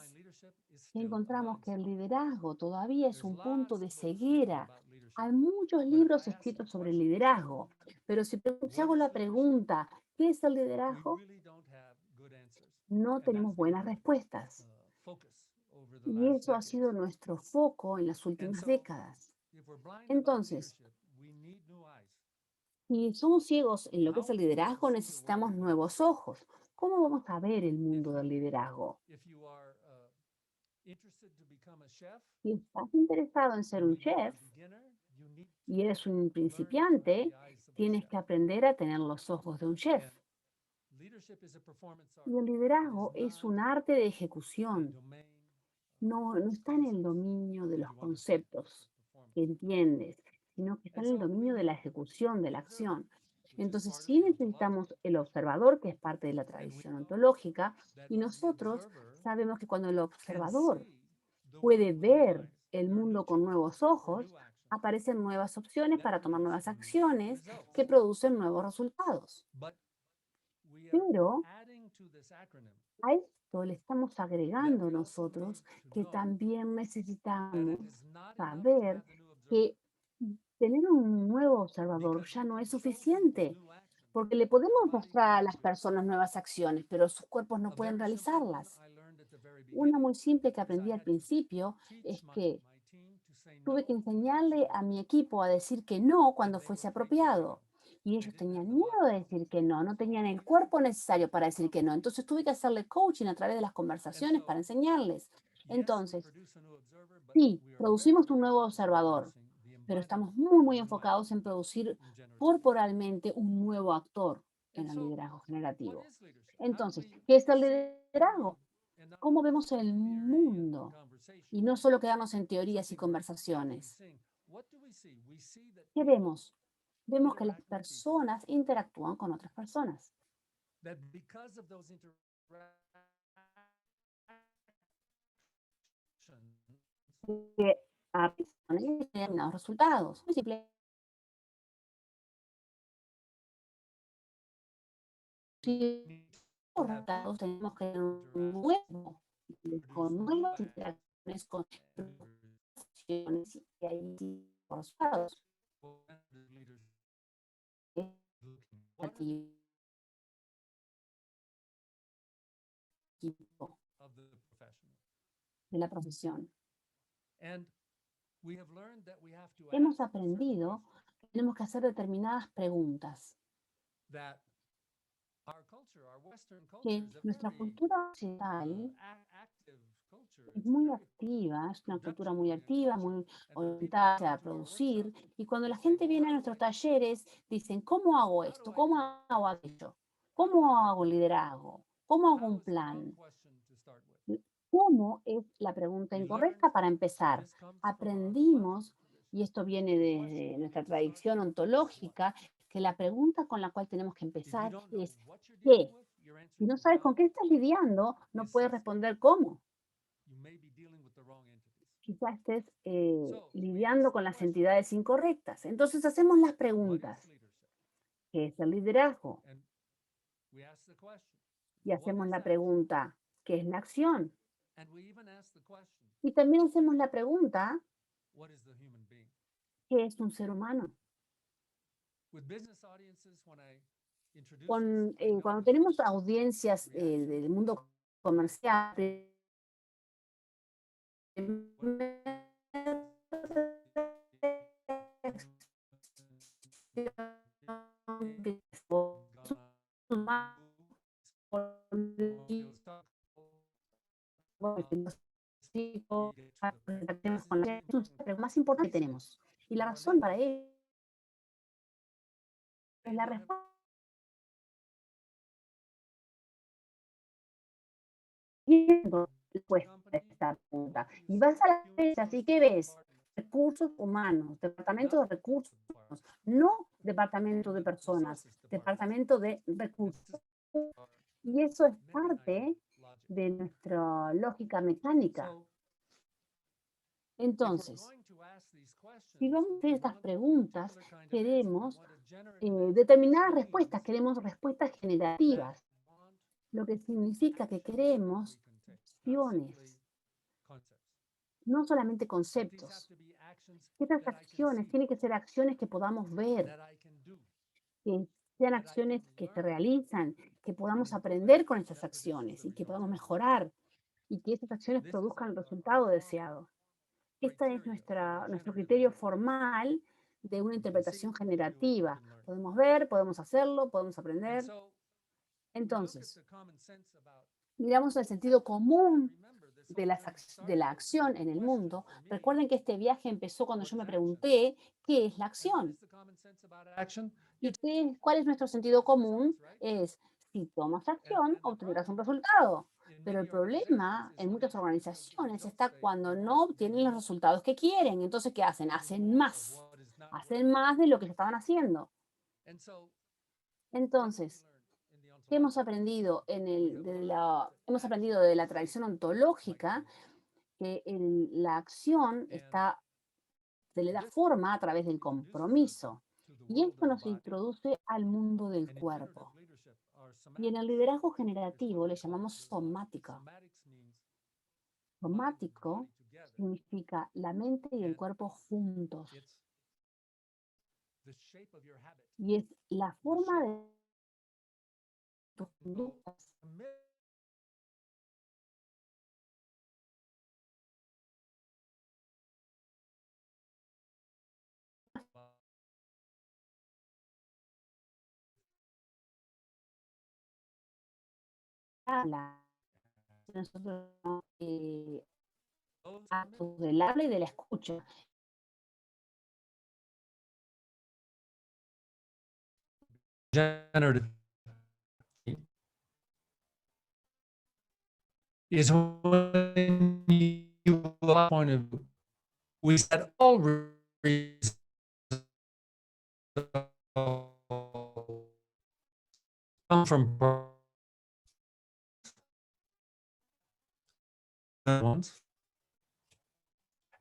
S9: que encontramos que el liderazgo todavía es un punto de ceguera. Hay muchos libros escritos sobre el liderazgo, pero si hago la pregunta, ¿qué es el liderazgo? No tenemos buenas respuestas. Y eso ha sido nuestro foco en las últimas décadas. Entonces, si somos ciegos en lo que es el liderazgo, necesitamos nuevos ojos. ¿Cómo vamos a ver el mundo del liderazgo? Si estás interesado en ser un chef y eres un principiante, tienes que aprender a tener los ojos de un chef. Y el liderazgo es un arte de ejecución. No está en el dominio de los conceptos que entiendes, sino que está en el dominio de la ejecución, de la acción. Entonces, sí necesitamos el observador, que es parte de la tradición ontológica, y nosotros sabemos que cuando el observador puede ver el mundo con nuevos ojos, aparecen nuevas opciones para tomar nuevas acciones que producen nuevos resultados. Pero a esto le estamos agregando nosotros que también necesitamos saber que tener un nuevo observador ya no es suficiente, porque le podemos mostrar a las personas nuevas acciones, pero sus cuerpos no pueden realizarlas. Una muy simple que aprendí al principio es que tuve que enseñarle a mi equipo a decir que no cuando fuese apropiado. Y ellos tenían miedo de decir que no, no tenían el cuerpo necesario para decir que no. Entonces tuve que hacerle coaching a través de las conversaciones para enseñarles. Entonces, sí, producimos un nuevo observador, pero estamos muy enfocados en producir corporalmente un nuevo actor en el liderazgo generativo. Entonces, ¿qué es el liderazgo? ¿Cómo vemos el mundo? Y no solo quedarnos en teorías y conversaciones. ¿Qué vemos? vemos que las personas interactúan con otras personas.
S12: that because of those interactions,
S9: Que a determinados resultados. Muy simple. Si los resultados tenemos que un nuevo, con nuevas interacciones, con acciones y ahí sí, por resultados. Equipo
S12: of the professional.
S9: de la profesión.
S12: And we have learned that we have to
S9: Hemos
S12: ask
S9: aprendido que tenemos que hacer determinadas preguntas.
S12: that our culture, our Western culture,
S9: Que
S12: is a
S9: nuestra
S12: very
S9: cultura occidental
S12: active culture.
S9: es muy activa, es una cultura muy activa, muy orientada a producir. Y cuando la gente viene a nuestros talleres, dicen, ¿cómo hago esto? ¿Cómo hago aquello? ¿Cómo hago liderazgo? ¿Cómo hago un plan? ¿Cómo es la pregunta incorrecta para empezar? Aprendimos, y esto viene de nuestra tradición ontológica, que la pregunta con la cual tenemos que empezar es ¿qué? Si no sabes con qué estás lidiando, no puedes responder cómo.
S12: You may be dealing with the wrong entities.
S9: Quizás estés lidiando con las entidades incorrectas. Entonces hacemos las
S12: What
S9: preguntas.
S12: is leadership?
S9: ¿Qué es el liderazgo?
S12: And we ask the question.
S9: Y hacemos la pregunta, ¿qué es la acción?
S12: And we even ask the question,
S9: Y también hacemos la pregunta,
S12: what is the human being?
S9: ¿qué es un ser humano?
S12: With business audiences, when I introduce
S9: Con,
S12: this, I
S9: cuando
S12: notice
S9: tenemos audiencias del mundo comercial, lo más importante que tenemos. Y la razón para ello es la respuesta. A esta pregunta. Y vas a la empresa, así que ves recursos humanos, departamento de recursos humanos, no departamento de personas, departamento de recursos. Y eso es parte de nuestra lógica mecánica. Entonces, si vamos a hacer estas preguntas, queremos determinadas respuestas, queremos respuestas generativas, lo que significa que queremos acciones, no solamente conceptos. Estas acciones tienen que ser acciones que podamos ver, que sean acciones que se realizan, que podamos aprender con esas acciones y que podamos mejorar y que esas acciones produzcan el resultado deseado. Este es nuestro criterio formal de una interpretación generativa. Podemos ver, podemos hacerlo, podemos aprender. Entonces, miramos el sentido común de la acción en el mundo. Recuerden que este viaje empezó cuando yo me pregunté, ¿qué es la acción? ¿Y cuál es nuestro sentido común? Es, si tomas acción, obtendrás un resultado. Pero el problema en muchas organizaciones está cuando no obtienen los resultados que quieren. Entonces, ¿qué hacen? Hacen más de lo que estaban haciendo. Entonces, ¿qué hemos aprendido? Hemos aprendido de la tradición ontológica que la acción se le da forma a través del compromiso. Y esto nos introduce al mundo del cuerpo. Y en el liderazgo generativo le llamamos somático. Somático significa la mente y el cuerpo juntos. Y es la forma de tus conductas. Nosotros actos del habla y de la escucha.
S12: Generative is when you have a point of view. We said all reasons come from ones.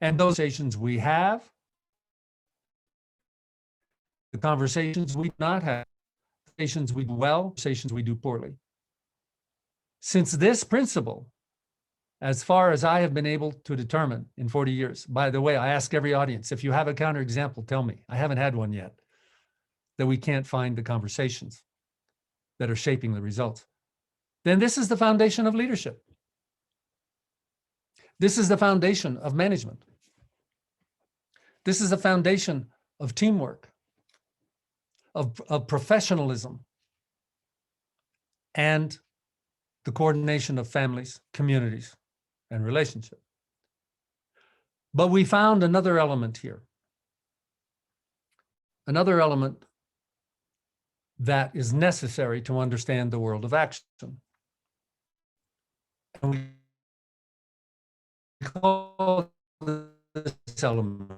S12: And those conversations we have, the conversations we do not have, conversations we do well, conversations we do poorly. Since this principle, as far as I have been able to determine in 40 years, by the way, I ask every audience, if you have a counterexample, tell me. I haven't had one yet, that we can't find the conversations that are shaping the results. Then this is the foundation of leadership. This is the foundation of management. This is the foundation of teamwork, of professionalism, and the coordination of families, communities, and relationships. But we found another element here. Another element that is necessary to understand the world of action. And we call this element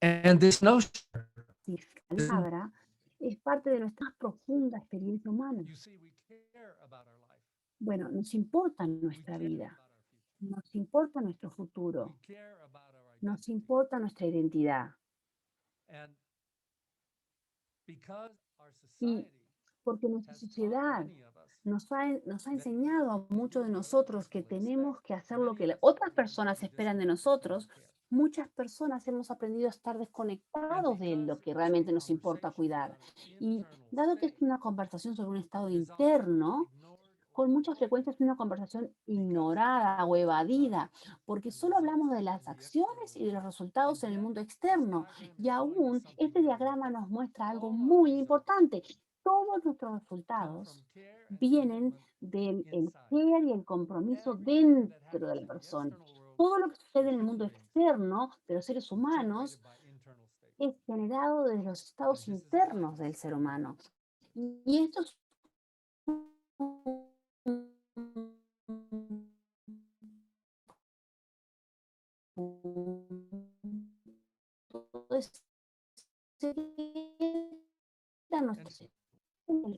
S12: and this notion
S9: La palabra es parte de nuestra más profunda experiencia humana. Bueno, nos importa nuestra vida, nos importa nuestro futuro, nos importa nuestra identidad. Y porque nuestra sociedad nos ha enseñado a muchos de nosotros que tenemos que hacer lo que otras personas esperan de nosotros, muchas personas hemos aprendido a estar desconectados de lo que realmente nos importa cuidar. Y dado que es una conversación sobre un estado interno, con mucha frecuencia es una conversación ignorada o evadida, porque solo hablamos de las acciones y de los resultados en el mundo externo. Y aún este diagrama nos muestra algo muy importante. Todos nuestros resultados vienen del care y el compromiso dentro de la persona. Todo lo que sucede en el mundo externo de los seres humanos es generado desde los estados internos del ser humano. Y esto es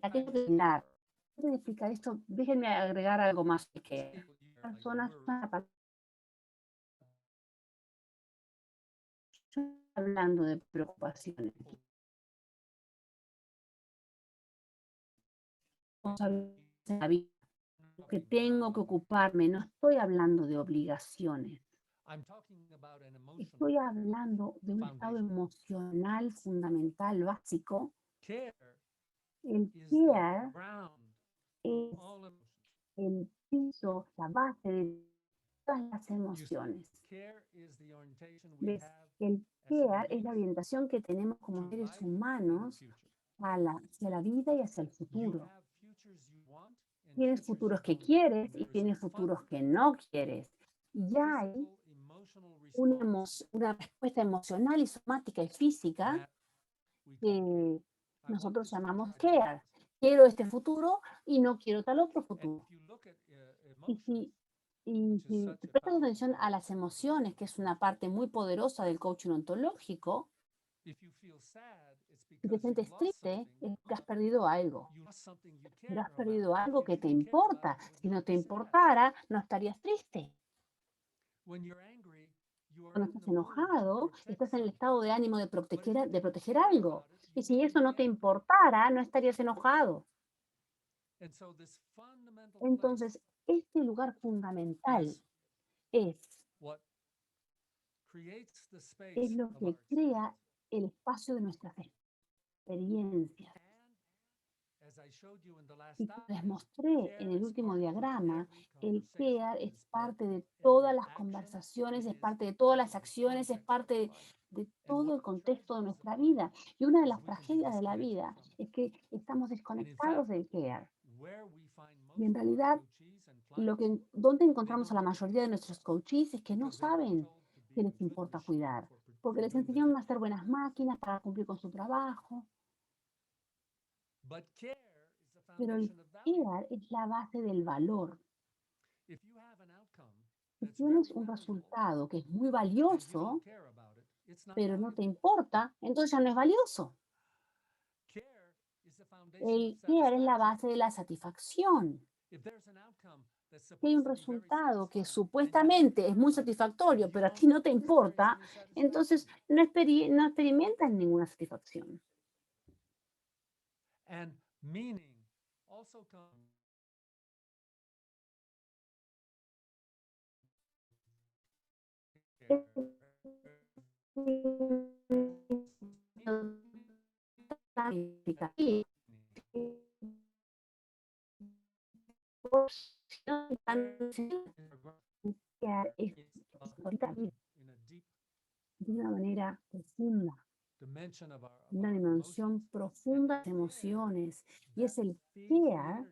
S9: aquello que antes de explicar esto, déjenme agregar algo más que personas hablando de preocupaciones. Que tengo que ocuparme, no estoy hablando de obligaciones. Estoy hablando de un estado emocional fundamental, básico. El care es el piso, la base de todas las emociones. El care es la orientación que tenemos como seres humanos hacia la vida y hacia el futuro. Tienes futuros que quieres y tienes futuros que no quieres. Y hay una respuesta emocional y somática y física que nosotros llamamos care. Quiero este futuro y no quiero tal otro futuro. Y si te prestas atención a las emociones, que es una parte muy poderosa del coaching ontológico, si te sientes triste, es que has perdido algo. Pero has perdido algo que te importa. Si no te importara, no estarías triste. Cuando estás enojado, estás en el estado de ánimo de proteger algo. Y si eso no te importara, no estarías enojado. Entonces, este lugar fundamental es lo que crea el espacio de nuestras experiencias. Y como les mostré en el último diagrama, el care es parte de todas las conversaciones, es parte de todas las acciones, es parte de todo el contexto de nuestra vida. Y una de las tragedias de la vida es que estamos desconectados del care. Y en realidad, donde encontramos a la mayoría de nuestros coaches es que no saben qué les importa cuidar, porque les enseñaron a hacer buenas máquinas para cumplir con su trabajo. Pero el care es la base del valor. Si tienes un resultado que es muy valioso, pero no te importa, entonces ya no es valioso. El care es la base de la satisfacción. Si hay un resultado que supuestamente es muy satisfactorio, pero a ti no te importa, entonces no experimentas ninguna satisfacción.
S12: And meaning also comes
S9: de una manera profunda,
S12: dimension of
S9: una
S12: our
S9: dimensión profunda de las emociones. Y es el care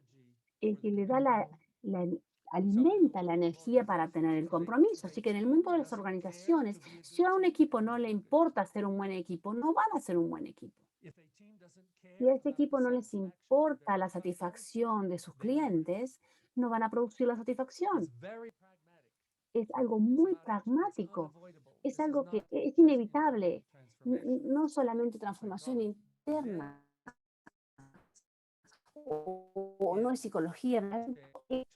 S9: el que le da alimenta la energía para tener el compromiso. Así que en el mundo de las organizaciones, si a un equipo no le importa ser un buen equipo, no van a ser un buen equipo. Si a ese equipo no les importa la satisfacción de sus clientes, no van a producir la satisfacción. Es algo muy pragmático, es algo que es inevitable, no solamente transformación interna o no es psicología, es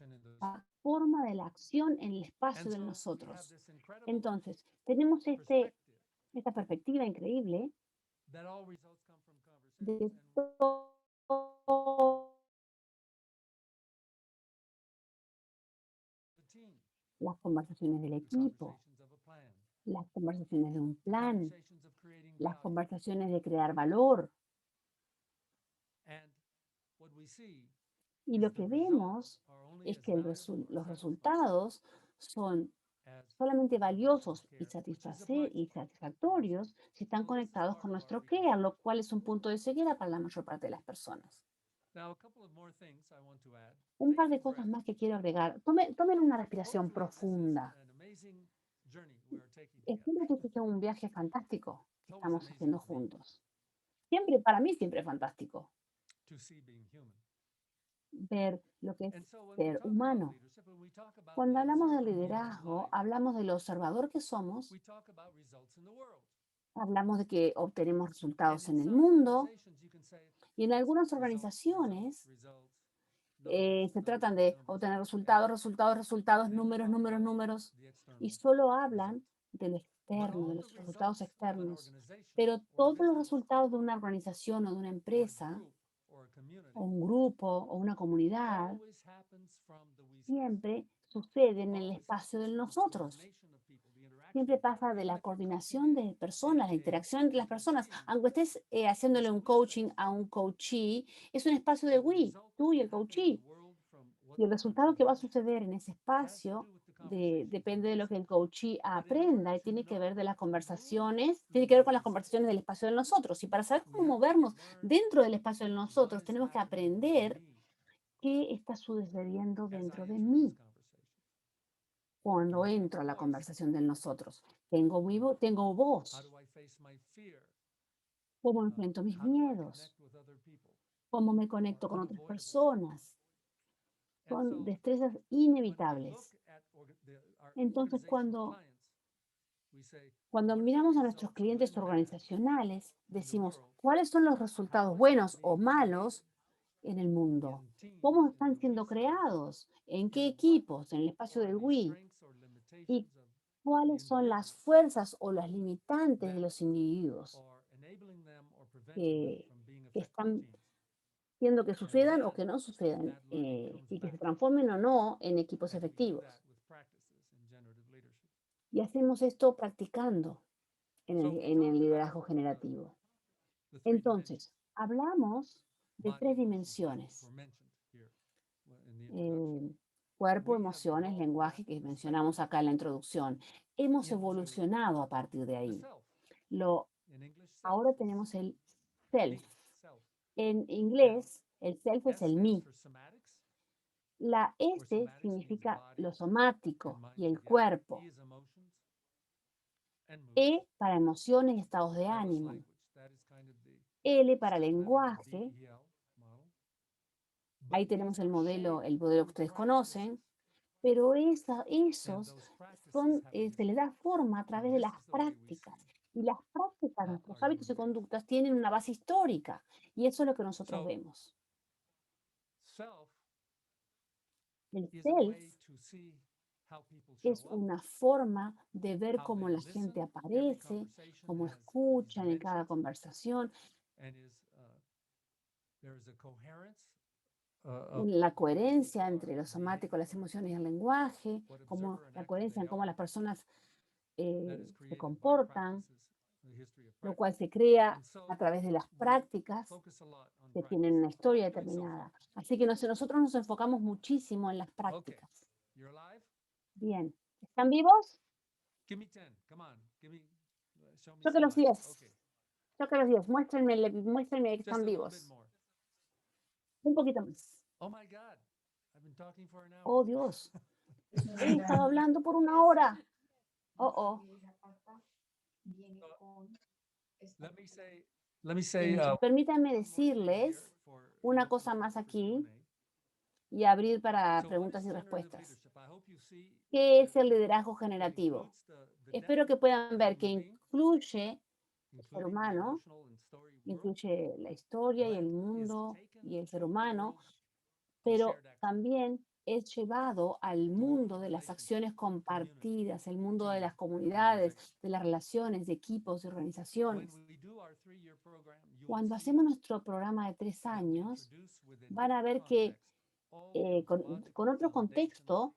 S9: la forma de la acción en el espacio de nosotros. Entonces, tenemos esta perspectiva increíble de las conversaciones del equipo, las conversaciones de un plan, las conversaciones de crear valor. Y lo que vemos es que los resultados son solamente valiosos y satisfactorios si están conectados con nuestro care, lo cual es un punto de ceguera para la mayor parte de las personas. Un par de cosas más que quiero agregar. Tomen una respiración profunda. Espero que este sea un viaje fantástico que estamos haciendo juntos. Para mí siempre es fantástico ver lo que es ser humano. Cuando hablamos de liderazgo, hablamos del observador que somos, hablamos de que obtenemos resultados en el mundo, y en algunas organizaciones se tratan de obtener resultados, números, y solo hablan de lo externo, de los resultados externos. Pero todos los resultados de una organización o de una empresa, o un grupo, o una comunidad, siempre sucede en el espacio de nosotros. Siempre pasa de la coordinación de personas, la interacción entre las personas. Aunque estés haciéndole un coaching a un coachee, es un espacio de tú y el coachee. Y el resultado que va a suceder en ese espacio depende de lo que el coachee aprenda y tiene que ver de las conversaciones, tiene que ver con las conversaciones del espacio de nosotros. Y para saber cómo movernos dentro del espacio de nosotros, tenemos que aprender qué está sucediendo dentro de mí. Cuando entro a la conversación de nosotros, tengo voz. ¿Cómo enfrento mis miedos? ¿Cómo me conecto con otras personas? Son destrezas inevitables. Entonces, cuando miramos a nuestros clientes organizacionales, decimos, ¿cuáles son los resultados buenos o malos en el mundo? ¿Cómo están siendo creados? ¿En qué equipos? ¿En el espacio del WI? ¿Y cuáles son las fuerzas o las limitantes de los individuos que están haciendo que sucedan o que no sucedan y que se transformen o no en equipos efectivos? Y hacemos esto practicando en el liderazgo generativo. Entonces, hablamos de 3 dimensiones. Cuerpo, emociones, lenguaje, que mencionamos acá en la introducción. Hemos evolucionado a partir de ahí. Ahora tenemos el self. En inglés, el self es el mí. La S significa lo somático y el cuerpo. E para emociones y estados de ánimo. L para lenguaje. Ahí tenemos el modelo que ustedes conocen. pero esos se les da forma a través de las prácticas. Y las prácticas, nuestros hábitos y conductas tienen una base histórica. Y eso es lo que nosotros vemos. El self es una forma de ver cómo la gente aparece, cómo escuchan en cada conversación, la coherencia entre lo somático, las emociones y el lenguaje, como la coherencia en cómo las personas se comportan, lo cual se crea a través de las prácticas que tienen una historia determinada. Así que nosotros nos enfocamos muchísimo en las prácticas. Bien, ¿están vivos? Choque los 10. Choque los 10. Muéstrenme que están vivos. Un poquito más. Oh, Dios. He estado hablando por 1 hora. Oh. Permítanme decirles una cosa más aquí y abrir para preguntas y respuestas. ¿Qué es el liderazgo generativo? Espero que puedan ver que incluye el ser humano, incluye la historia y el mundo y el ser humano, pero también es llevado al mundo de las acciones compartidas, el mundo de las comunidades, de las relaciones, de equipos, de organizaciones. Cuando hacemos nuestro programa de 3 años, van a ver que con otro contexto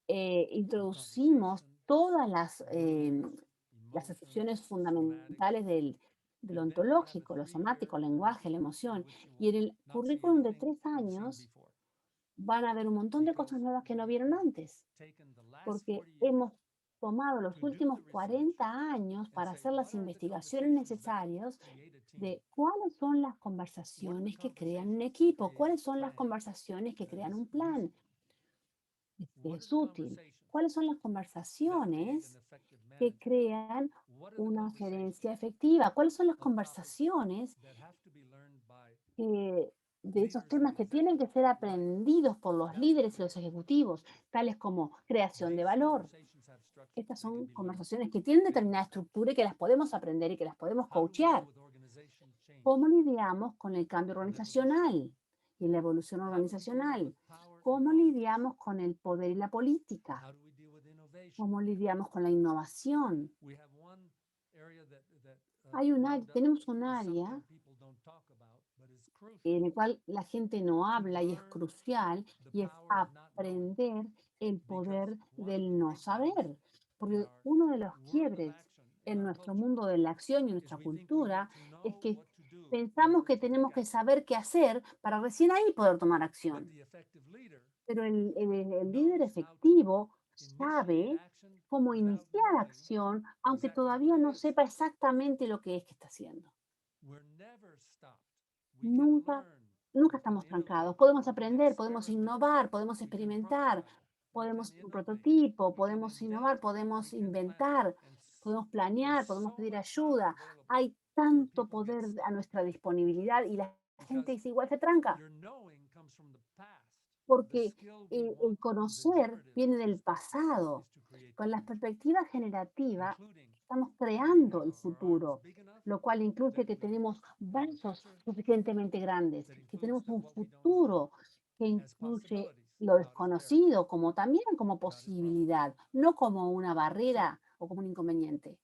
S9: introducimos todas las excepciones fundamentales de lo ontológico, lo somático, el lenguaje, la emoción. Y en el currículum de 3 años van a ver un montón de cosas nuevas que no vieron antes, porque hemos tomado los últimos 40 años para hacer las investigaciones necesarias de cuáles son las conversaciones que crean un equipo, cuáles son las conversaciones que crean un plan. Es útil. ¿Cuáles son las conversaciones que crean una gerencia efectiva? ¿Cuáles son las conversaciones de esos temas que tienen que ser aprendidos por los líderes y los ejecutivos, tales como creación de valor? Estas son conversaciones que tienen determinada estructura y que las podemos aprender y que las podemos coachear. ¿Cómo lidiamos con el cambio organizacional y la evolución organizacional? ¿Cómo lidiamos con el poder y la política? ¿Cómo lidiamos con la innovación? Tenemos un área en el cual la gente no habla y es crucial, y es aprender el poder del no saber. Porque uno de los quiebres en nuestro mundo de la acción y en nuestra cultura es que pensamos que tenemos que saber qué hacer para recién ahí poder tomar acción. Pero el líder efectivo sabe cómo iniciar acción, aunque todavía no sepa exactamente lo que es que está haciendo. Nunca estamos trancados. Podemos aprender, podemos innovar, podemos experimentar, podemos un prototipo, podemos innovar, podemos inventar, podemos planear, podemos pedir ayuda. Hay tanto poder a nuestra disponibilidad y la gente dice igual se tranca. Porque el conocer viene del pasado. Con la perspectiva generativa estamos creando el futuro, lo cual incluye que tenemos brazos suficientemente grandes, que tenemos un futuro que incluye lo desconocido como también como posibilidad, no como una barrera o como un inconveniente.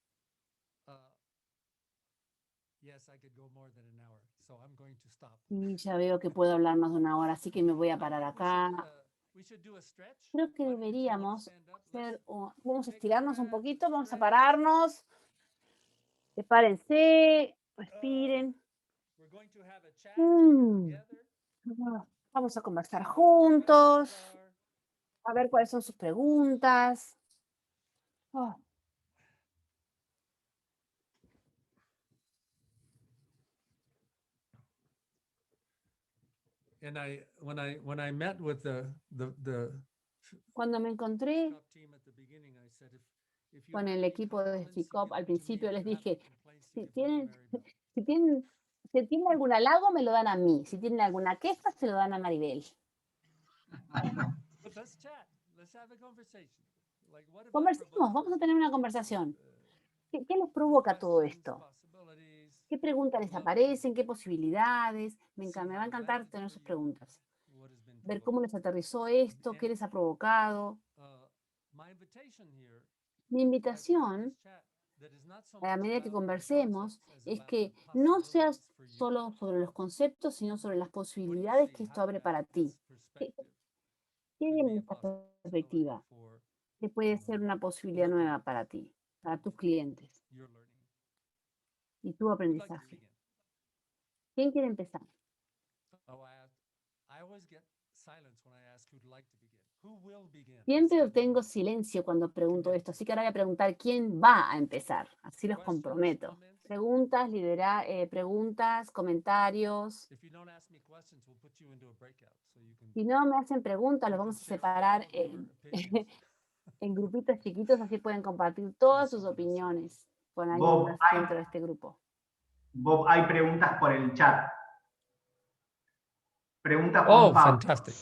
S9: Y ya veo que puedo hablar más de 1 hora, así que me voy a parar acá. Creo que deberíamos vamos a estirarnos un poquito, vamos a pararnos. Prepárense, respiren. Vamos a conversar juntos, a ver cuáles son sus preguntas. Cuando me encontré con el equipo de FICOP al principio les dije, si tienen algún halago me lo dan a mí, si tienen alguna queja se lo dan a Maribel. Conversemos, vamos a tener una conversación. ¿Qué les provoca todo esto? ¿Qué preguntas les aparecen? ¿Qué posibilidades? Me va a encantar tener sus preguntas. Ver cómo les aterrizó esto, qué les ha provocado. Mi invitación, a medida que conversemos, es que no seas solo sobre los conceptos, sino sobre las posibilidades que esto abre para ti. ¿Qué hay en esta perspectiva? ¿Qué puede ser una posibilidad nueva para ti, para tus clientes y tu aprendizaje? ¿Quién quiere empezar? Siempre obtengo silencio cuando pregunto esto, así que ahora voy a preguntar quién va a empezar, así los comprometo. Preguntas, comentarios. Si no me hacen preguntas, los vamos a separar en grupitos chiquitos, así pueden compartir todas sus opiniones con alguien
S1: Bob,
S9: más dentro de este grupo.
S1: Bob, hay preguntas por el chat. Pregunta Juan
S12: Oh,
S1: Pablo.
S12: fantastic.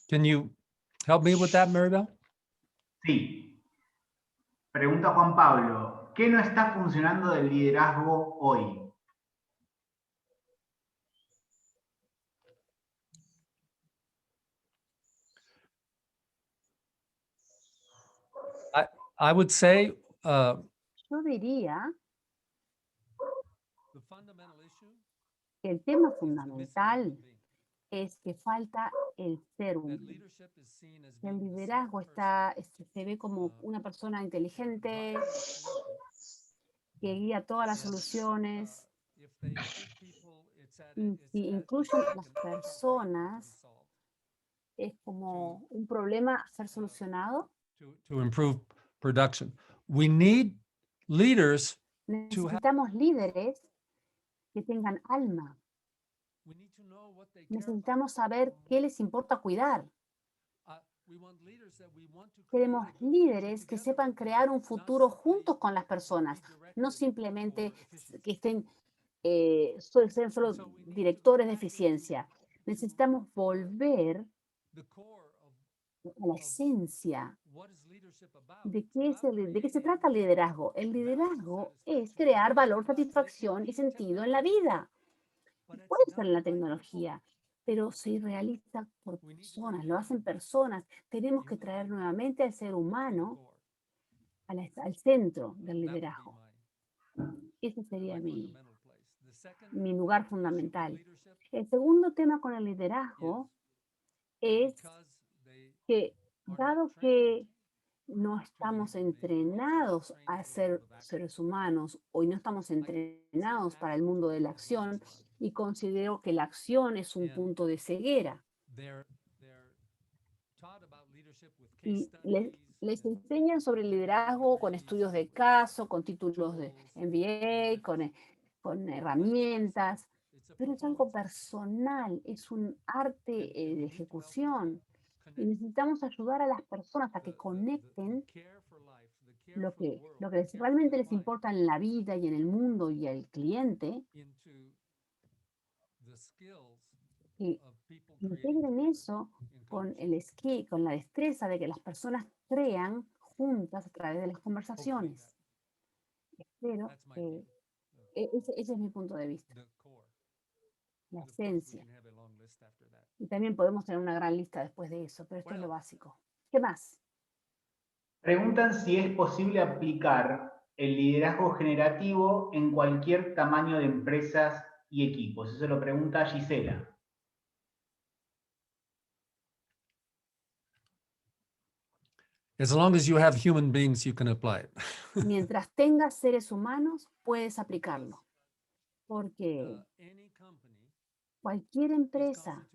S12: Can you help me with that, Maribel?
S1: Sí. Pregunta Juan Pablo. ¿Qué no está funcionando del liderazgo hoy?
S12: I would say
S9: Yo diría que el tema fundamental es que falta el ser humano. El liderazgo se ve como una persona inteligente que guía todas las soluciones. Y si incluyen a las personas, es como un problema a ser solucionado.
S12: to improve production. We need leaders to have.
S9: Necesitamos líderes que tengan alma. Necesitamos saber qué les importa cuidar. Queremos líderes que sepan crear un futuro juntos con las personas, no simplemente que sean solo directores de eficiencia. Necesitamos volver a la esencia de qué se trata el liderazgo. El liderazgo es crear valor, satisfacción y sentido en la vida. Puede ser en la tecnología, pero se realiza por personas, lo hacen personas. Tenemos que traer nuevamente al ser humano al centro del liderazgo. Ese sería mi lugar fundamental. El segundo tema con el liderazgo es que, dado que no estamos entrenados a ser seres humanos, hoy no estamos entrenados para el mundo de la acción, y considero que la acción es un punto de ceguera. Y les enseñan sobre el liderazgo con estudios de caso, con títulos de MBA, con herramientas, pero es algo personal, es un arte de ejecución. Y necesitamos ayudar a las personas a que conecten lo que realmente les importa en la vida y en el mundo y al cliente, y integren eso con con la destreza de que las personas crean juntas a través de las conversaciones. Espero que ese es mi punto de vista. La esencia. Y también podemos tener una gran lista después de eso, pero esto es lo básico. ¿Qué más?
S1: Preguntan si es posible aplicar el liderazgo generativo en cualquier tamaño de empresas y equipos. Eso lo pregunta Gisela.
S12: As long as you have human beings, you can apply it.
S9: Mientras tengas seres humanos, puedes aplicarlo. Porque cualquier empresa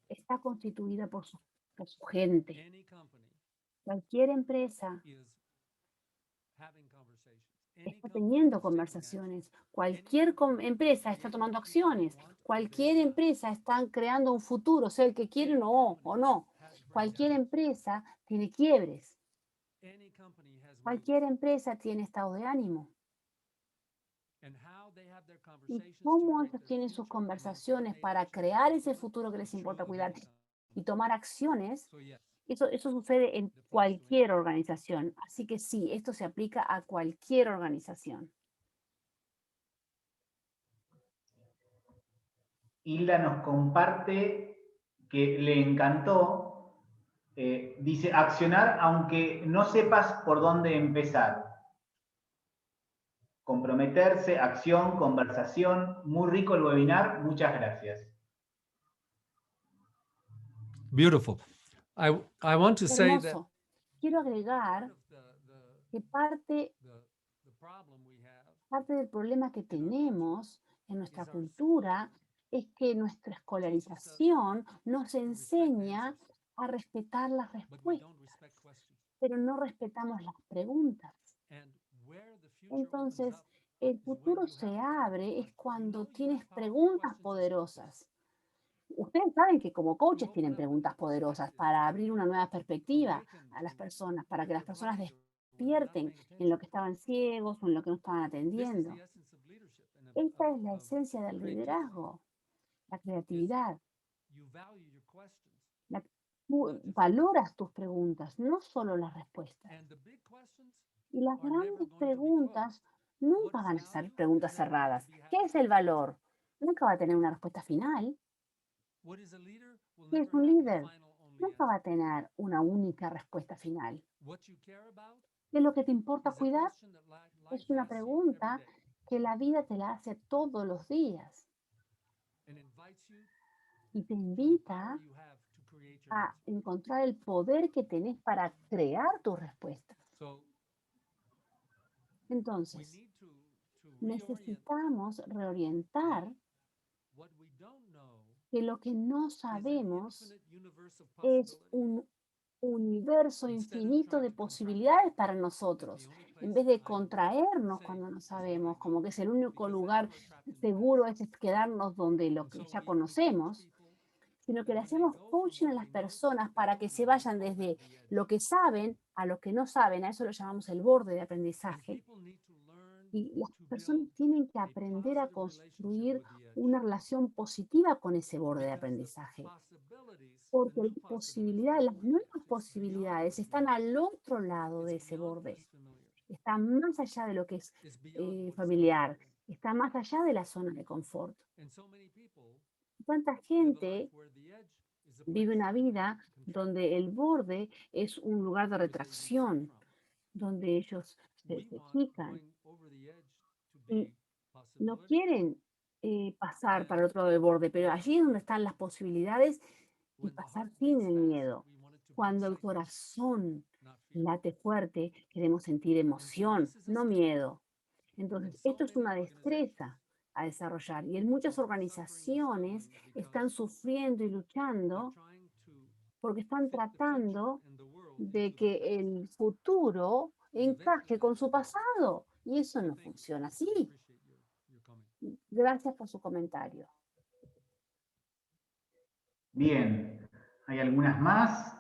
S9: está constituida por su gente. Cualquier empresa está teniendo conversaciones. Cualquier empresa está tomando acciones. Cualquier empresa está creando un futuro, sea el que quieren o no. Cualquier empresa tiene quiebres. Cualquier empresa tiene estado de ánimo. Y cómo ellos tienen sus conversaciones para crear ese futuro que les importa cuidar y tomar acciones, Eso sucede en cualquier organización. Así que sí, esto se aplica a cualquier organización.
S1: Hilda nos comparte que le encantó. Dice, accionar aunque no sepas por dónde empezar. Comprometerse, acción, conversación. Muy rico el webinar. Muchas gracias.
S12: Beautiful. I want to say that
S9: Hermoso. Quiero agregar que parte del problema que tenemos en nuestra cultura es que nuestra escolarización nos enseña a respetar las respuestas, pero no respetamos las preguntas. Entonces, el futuro se abre es cuando tienes preguntas poderosas. Ustedes saben que como coaches tienen preguntas poderosas para abrir una nueva perspectiva a las personas, para que las personas despierten en lo que estaban ciegos o en lo que no estaban atendiendo. Esta es la esencia del liderazgo, la creatividad. Tú valoras tus preguntas, no solo las respuestas. Y las grandes preguntas nunca van a ser preguntas cerradas. ¿Qué es el valor? Nunca va a tener una respuesta final. ¿Qué es un líder? Nunca va a tener una única respuesta final. ¿Qué es lo que te importa cuidar? Es una pregunta que la vida te la hace todos los días. Y te invita a encontrar el poder que tenés para crear tus respuestas. Entonces, necesitamos reorientar que lo que no sabemos es un universo infinito de posibilidades para nosotros. En vez de contraernos cuando no sabemos, como que es el único lugar seguro es quedarnos donde lo que ya conocemos, sino que le hacemos coaching a las personas para que se vayan desde lo que saben a lo que no saben. A eso lo llamamos el borde de aprendizaje. Y las personas tienen que aprender a construir una relación positiva con ese borde de aprendizaje. Porque las posibilidades, las nuevas posibilidades están al otro lado de ese borde. Están más allá de lo que es familiar. Está más allá de la zona de confort. ¿Cuánta gente vive una vida donde el borde es un lugar de retracción, donde ellos se pican y no quieren pasar para el otro lado del borde, pero allí es donde están las posibilidades y pasar sin el miedo? Cuando el corazón late fuerte, queremos sentir emoción, no miedo. Entonces, esto es una destreza a desarrollar y en muchas organizaciones están sufriendo y luchando porque están tratando de que el futuro encaje con su pasado y eso no funciona así. Gracias por su comentario.
S1: Bien, hay algunas más.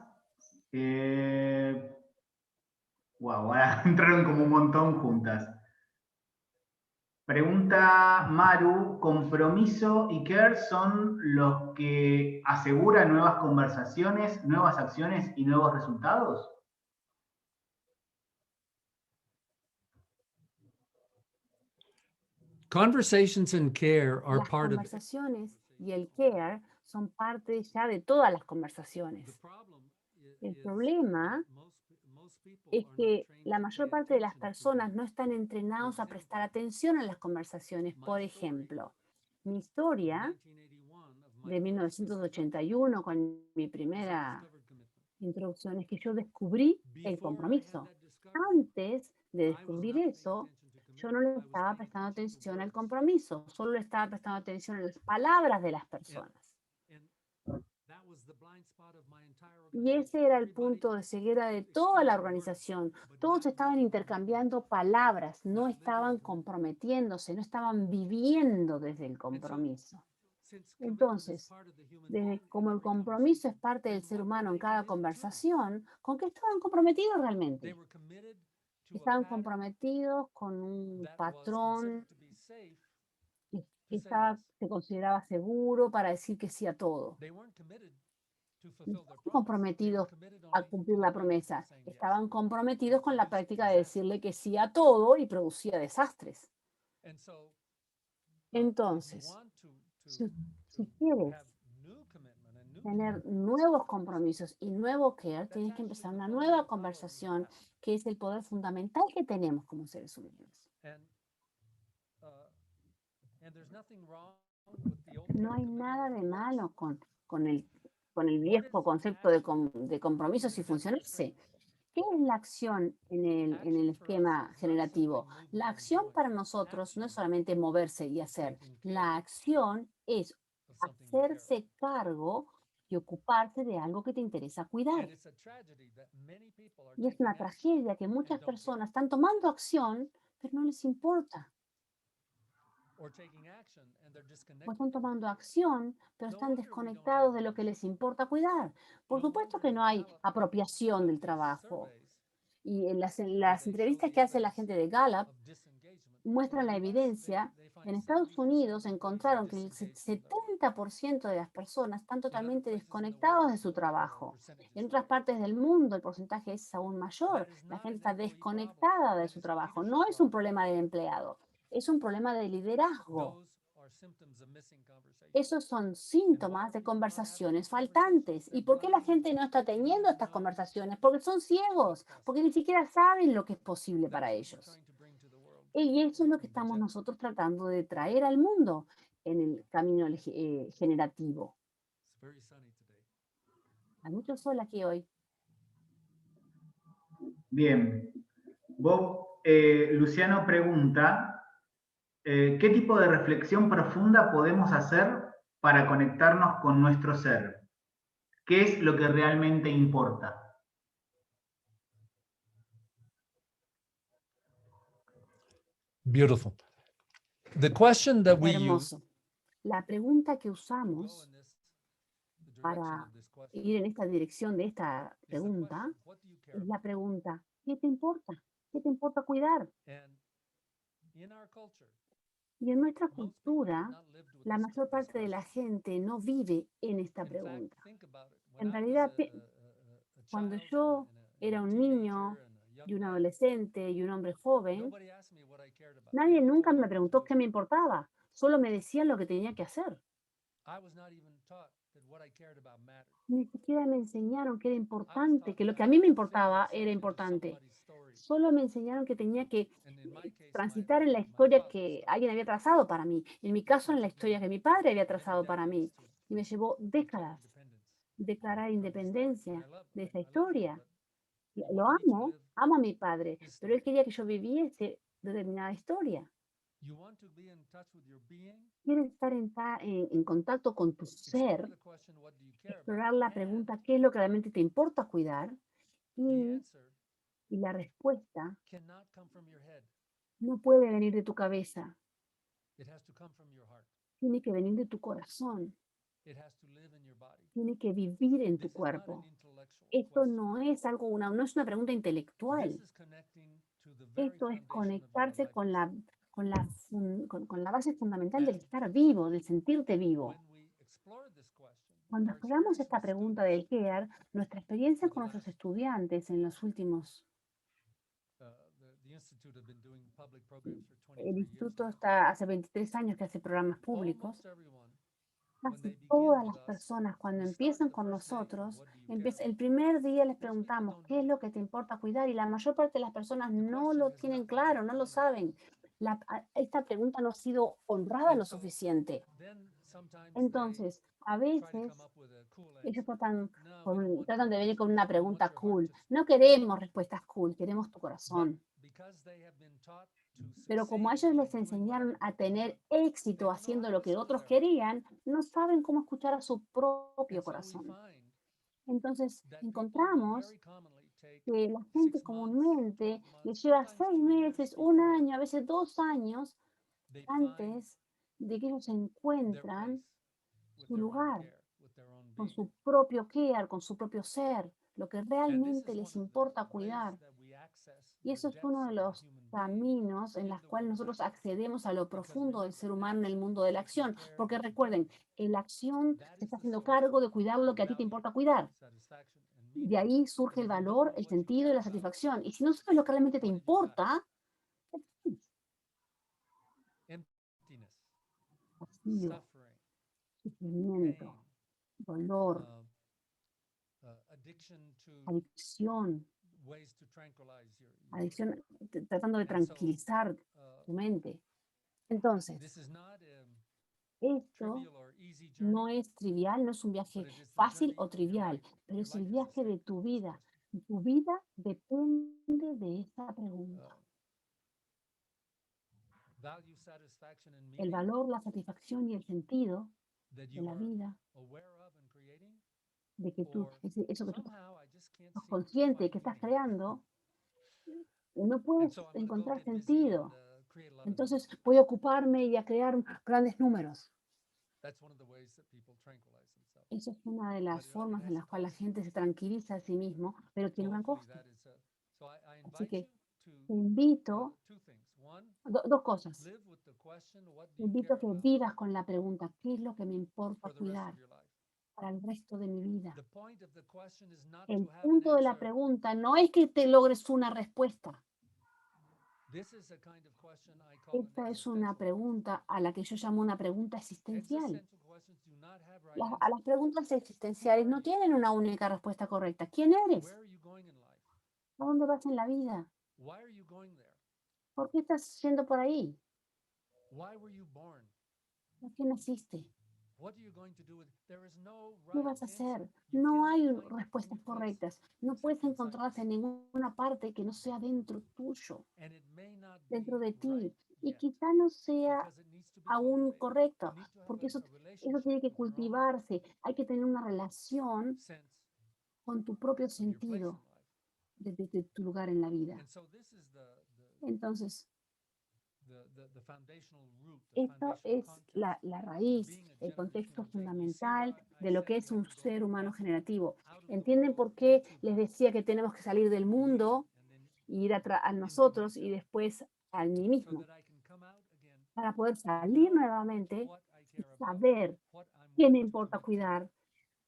S1: Wow, ahora entraron como un montón juntas. Pregunta Maru, ¿compromiso y care son los que aseguran nuevas conversaciones, nuevas acciones y nuevos resultados?
S12: conversations and care are
S9: Las
S12: part of
S9: conversaciones y el care son parte ya de todas las conversaciones. El problema es que la mayor parte de las personas no están entrenados a prestar atención a las conversaciones. Por ejemplo, mi historia de 1981 con mi primera introducción es que yo descubrí el compromiso. Antes de descubrir eso, yo no le estaba prestando atención al compromiso, solo le estaba prestando atención a las palabras de las personas. Y ese era el punto de ceguera de toda la organización. Todos estaban intercambiando palabras, no estaban comprometiéndose, no estaban viviendo desde el compromiso. Entonces, como el compromiso es parte del ser humano en cada conversación, ¿con qué estaban comprometidos realmente? Estaban comprometidos con un patrón que se consideraba seguro para decir que sí a todo. no estaban comprometidos a cumplir la promesa, estaban comprometidos con la práctica de decirle que sí a todo y producía desastres. Entonces, si quieres tener nuevos compromisos y nuevo care, tienes que empezar una nueva conversación, que es el poder fundamental que tenemos como seres humanos. No hay nada de malo con el viejo concepto de compromisos y funcionarse. ¿Qué es la acción en el esquema generativo? La acción para nosotros no es solamente moverse y hacer. La acción es hacerse cargo y ocuparse de algo que te interesa cuidar. Y es una tragedia que muchas personas están tomando acción, pero no les importa. O están tomando acción, pero están desconectados de lo que les importa cuidar. Por supuesto que no hay apropiación del trabajo. Y en las entrevistas que hace la gente de Gallup muestran la evidencia. En Estados Unidos encontraron que el 70% de las personas están totalmente desconectados de su trabajo. En otras partes del mundo el porcentaje es aún mayor. La gente está desconectada de su trabajo. No es un problema del empleado, es un problema de liderazgo. Esos son síntomas de conversaciones faltantes. ¿Y por qué la gente no está teniendo estas conversaciones? Porque son ciegos, porque ni siquiera saben lo que es posible para ellos. Y eso es lo que estamos nosotros tratando de traer al mundo en el camino generativo. Hay mucho sol aquí hoy.
S1: Bien. Luciano pregunta, ¿qué tipo de reflexión profunda podemos hacer para conectarnos con nuestro ser? ¿Qué es lo que realmente importa?
S12: Beautiful. The question that we use
S9: Hermoso. La pregunta que usamos para ir en esta dirección de esta pregunta es la pregunta, ¿qué te importa? ¿Qué te importa cuidar? Y en nuestra cultura, la mayor parte de la gente no vive en esta pregunta. En realidad, cuando yo era un niño y un adolescente y un hombre joven, nadie nunca me preguntó qué me importaba, solo me decían lo que tenía que hacer. Ni siquiera me enseñaron que era importante, que lo que a mí me importaba era importante. Solo me enseñaron que tenía que transitar en la historia que alguien había trazado para mí. En mi caso, en la historia que mi padre había trazado para mí. Y me llevó décadas declarar independencia de esa historia. Lo amo a mi padre, pero él quería que yo viviese determinada historia. Quieres estar en contacto con tu ser, explorar la pregunta, ¿qué es lo que realmente te importa cuidar? Y la respuesta no puede venir de tu cabeza, tiene que venir de tu corazón, tiene que vivir en tu cuerpo. Esto no es algo, no es una pregunta intelectual. Esto es conectarse con la base fundamental del estar vivo, del sentirte vivo. Cuando exploramos esta pregunta del care, nuestra experiencia con nuestros estudiantes en los últimos... El instituto está hace 23 años que hace programas públicos. Casi todas las personas cuando empiezan con nosotros, el primer día les preguntamos, ¿qué es lo que te importa cuidar? Y la mayor parte de las personas no lo tienen claro, no lo saben. Esta pregunta no ha sido honrada lo suficiente. Entonces, a veces, ellos tratan de venir con una pregunta cool. No queremos respuestas cool, queremos tu corazón. Pero como a ellos les enseñaron a tener éxito haciendo lo que otros querían, no saben cómo escuchar a su propio corazón. Entonces, encontramos que la gente comúnmente les lleva 6 meses, 1 año, a veces 2 años, antes de que ellos encuentran su lugar, con su propio care, con su propio ser, lo que realmente les importa cuidar. Y eso es uno de los caminos en los cuales nosotros accedemos a lo profundo del ser humano en el mundo de la acción. Porque recuerden, la acción se está haciendo cargo de cuidar lo que a ti te importa cuidar. De ahí surge el valor, el sentido y la satisfacción. Y si no sabes lo que realmente te importa, vacío, sufrimiento, dolor, adicción, tratando de tranquilizar tu mente. Entonces, esto no es trivial, no es un viaje fácil o trivial, pero es el viaje de tu vida. Y tu vida depende de esta pregunta. El valor, la satisfacción y el sentido de la vida, de que tú, eso que tú estás consciente, que estás creando, no puedes encontrar sentido. Entonces voy a ocuparme y a crear grandes números. Esa es una de las formas en las cuales la gente se tranquiliza a sí mismo, pero tiene un gran costo. Así que te invito, dos cosas. Te invito a que vivas con la pregunta, ¿qué es lo que me importa cuidar para el resto de mi vida? El punto de la pregunta no es que te logres una respuesta. Esta es una pregunta a la que yo llamo una pregunta existencial. A las preguntas existenciales no tienen una única respuesta correcta. ¿Quién eres? ¿A dónde vas en la vida? ¿Por qué estás yendo por ahí? ¿Por qué naciste? ¿Qué vas a hacer? No hay respuestas correctas. No puedes encontrarlas en ninguna parte que no sea dentro tuyo, dentro de ti. Y quizá no sea aún correcto, porque eso tiene que cultivarse. Hay que tener una relación con tu propio sentido de tu lugar en la vida. Entonces, esto es la raíz, el contexto fundamental de lo que es un ser humano generativo. ¿Entienden por qué les decía que tenemos que salir del mundo, ir a nosotros y después a mí mismo? Para poder salir nuevamente y saber qué me importa cuidar,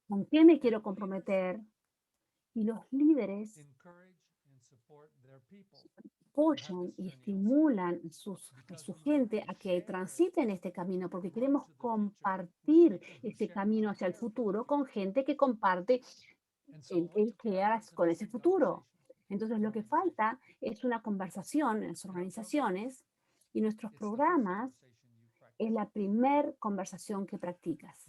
S9: con qué me quiero comprometer. Y los líderes apoyan y estimulan a su gente a que transiten este camino, porque queremos compartir este camino hacia el futuro con gente que comparte el que hagas con ese futuro. Entonces, lo que falta es una conversación en las organizaciones y nuestros programas es la primer conversación que practicas.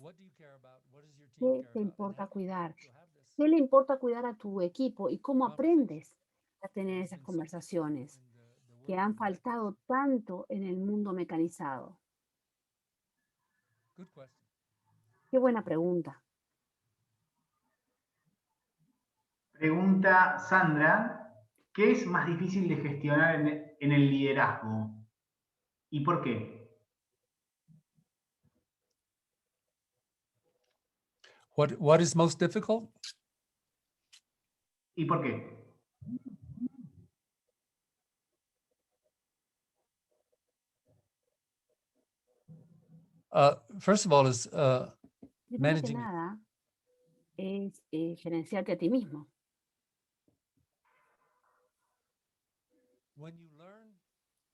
S9: ¿Qué te importa cuidar? ¿Qué le importa cuidar a tu equipo y cómo aprendes a tener esas conversaciones que han faltado tanto en el mundo mecanizado? Qué buena pregunta.
S1: Pregunta Sandra, ¿qué es más difícil de gestionar en el liderazgo? ¿Y por qué?
S12: What is most difficult?
S1: ¿Y por qué?
S12: First of all, is
S9: Primero que
S12: managing.
S9: nada, es gerenciarte a ti mismo.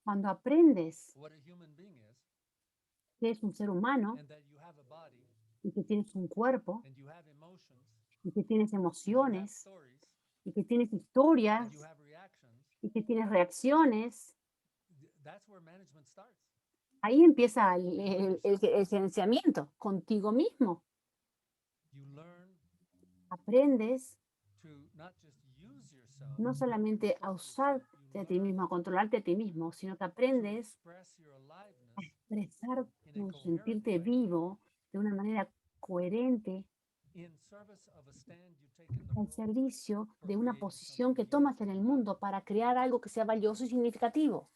S9: Cuando aprendes que es un ser humano y que tienes un cuerpo y que tienes emociones y que tienes historias y que tienes reacciones, ahí empieza el gerenciamiento contigo mismo. Aprendes no solamente a usarte a ti mismo, a controlarte a ti mismo, sino que aprendes a expresar tu sentirte vivo de una manera coherente al servicio de una posición que tomas en el mundo para crear algo que sea valioso y significativo.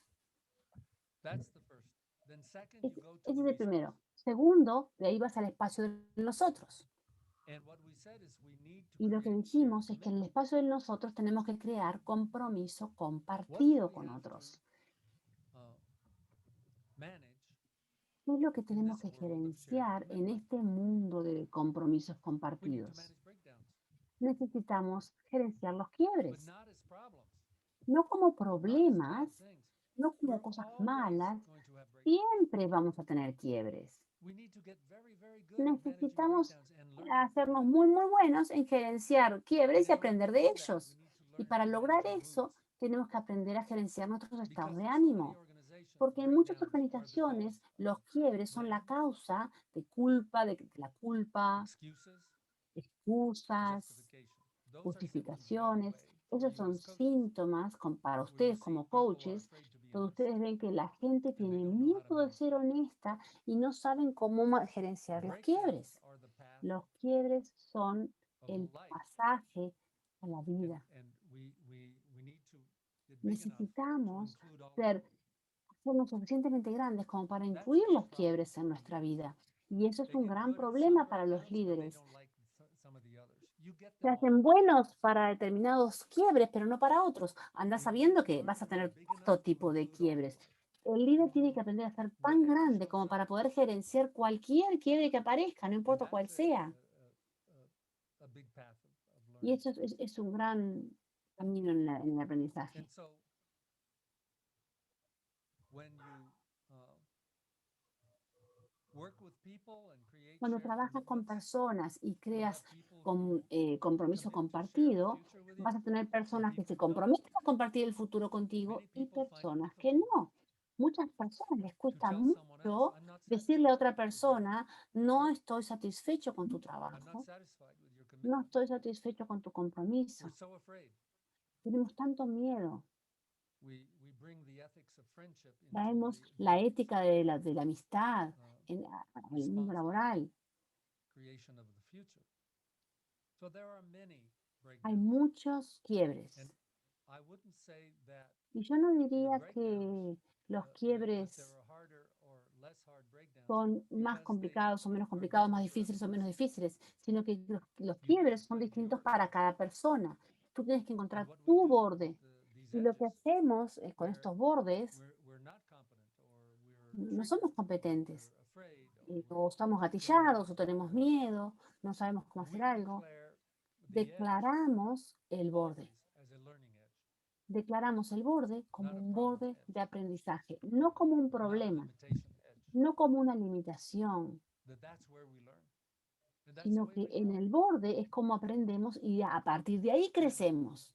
S9: Ese es el primero. Segundo, de ahí vas al espacio de los otros. Y lo que dijimos es que en el espacio de nosotros tenemos que crear compromiso compartido con otros. ¿Qué es lo que tenemos que gerenciar en este mundo de compromisos compartidos? Necesitamos gerenciar los quiebres, no como problemas, no como cosas malas. Siempre vamos a tener quiebres. Necesitamos hacernos muy, muy buenos en gerenciar quiebres y aprender de ellos. Y para lograr eso, tenemos que aprender a gerenciar nuestros estados de ánimo. Porque en muchas organizaciones los quiebres son la causa de culpa, de la culpa, excusas, justificaciones. Esos son síntomas para ustedes como coaches, donde ustedes ven que la gente tiene miedo de ser honesta y no saben cómo gerenciar los quiebres. Los quiebres son el pasaje a la vida. Necesitamos ser suficientemente grandes como para incluir los quiebres en nuestra vida. Y eso es un gran problema para los líderes. Se hacen buenos para determinados quiebres, pero no para otros. Anda sabiendo que vas a tener todo tipo de quiebres. El líder tiene que aprender a ser tan grande como para poder gerenciar cualquier quiebre que aparezca, no importa cuál sea. Y eso es un gran camino en el aprendizaje. Cuando trabajas con personas y creas compromiso compartido, vas a tener personas que se comprometen a compartir el futuro contigo y personas que no. Muchas personas les cuesta mucho decirle a otra persona, no estoy satisfecho con tu trabajo, no estoy satisfecho con tu compromiso. Tenemos tanto miedo. Traemos la ética de la amistad en el mundo laboral. Hay muchos quiebres. Y yo no diría que los quiebres son más complicados o menos complicados, más difíciles o menos difíciles, sino que los quiebres son distintos para cada persona. Tú tienes que encontrar tu borde. Y lo que hacemos con estos bordes, no somos competentes. O estamos gatillados o tenemos miedo, no sabemos cómo hacer algo. Declaramos el borde. Declaramos el borde como un borde de aprendizaje, no como un problema, no como una limitación, sino que en el borde es como aprendemos y a partir de ahí crecemos.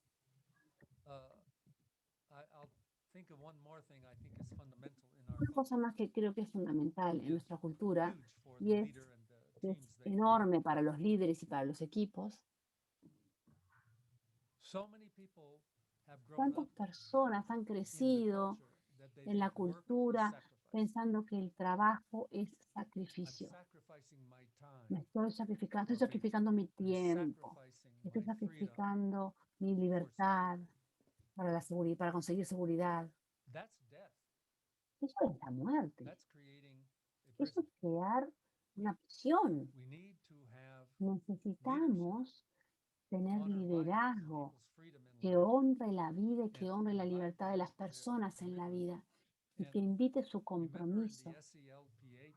S9: Una cosa más que creo que es fundamental en nuestra cultura y es enorme para los líderes y para los equipos. ¿Cuántas personas han crecido en la cultura pensando que el trabajo es sacrificio? Estoy sacrificando mi tiempo, estoy sacrificando mi libertad para la seguridad, para conseguir seguridad. Eso es la muerte. Eso es crear una prisión. Necesitamos tener liderazgo que honre la vida y que honre la libertad de las personas en la vida y que invite su compromiso.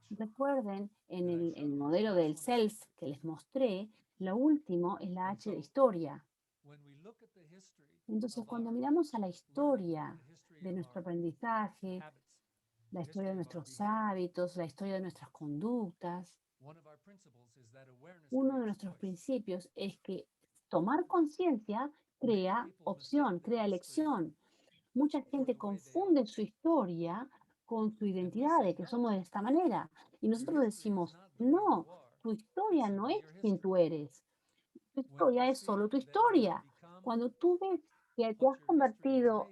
S9: Recuerden, en el modelo del SELF que les mostré, lo último es la H de historia. Entonces, cuando miramos a la historia de nuestro aprendizaje, la historia de nuestros hábitos, la historia de nuestras conductas, uno de nuestros principios es que tomar conciencia crea opción, crea elección. Mucha gente confunde su historia con su identidad, de que somos de esta manera. Y nosotros decimos, no, tu historia no es quien tú eres. Tu historia es solo tu historia. Cuando tú ves que te has convertido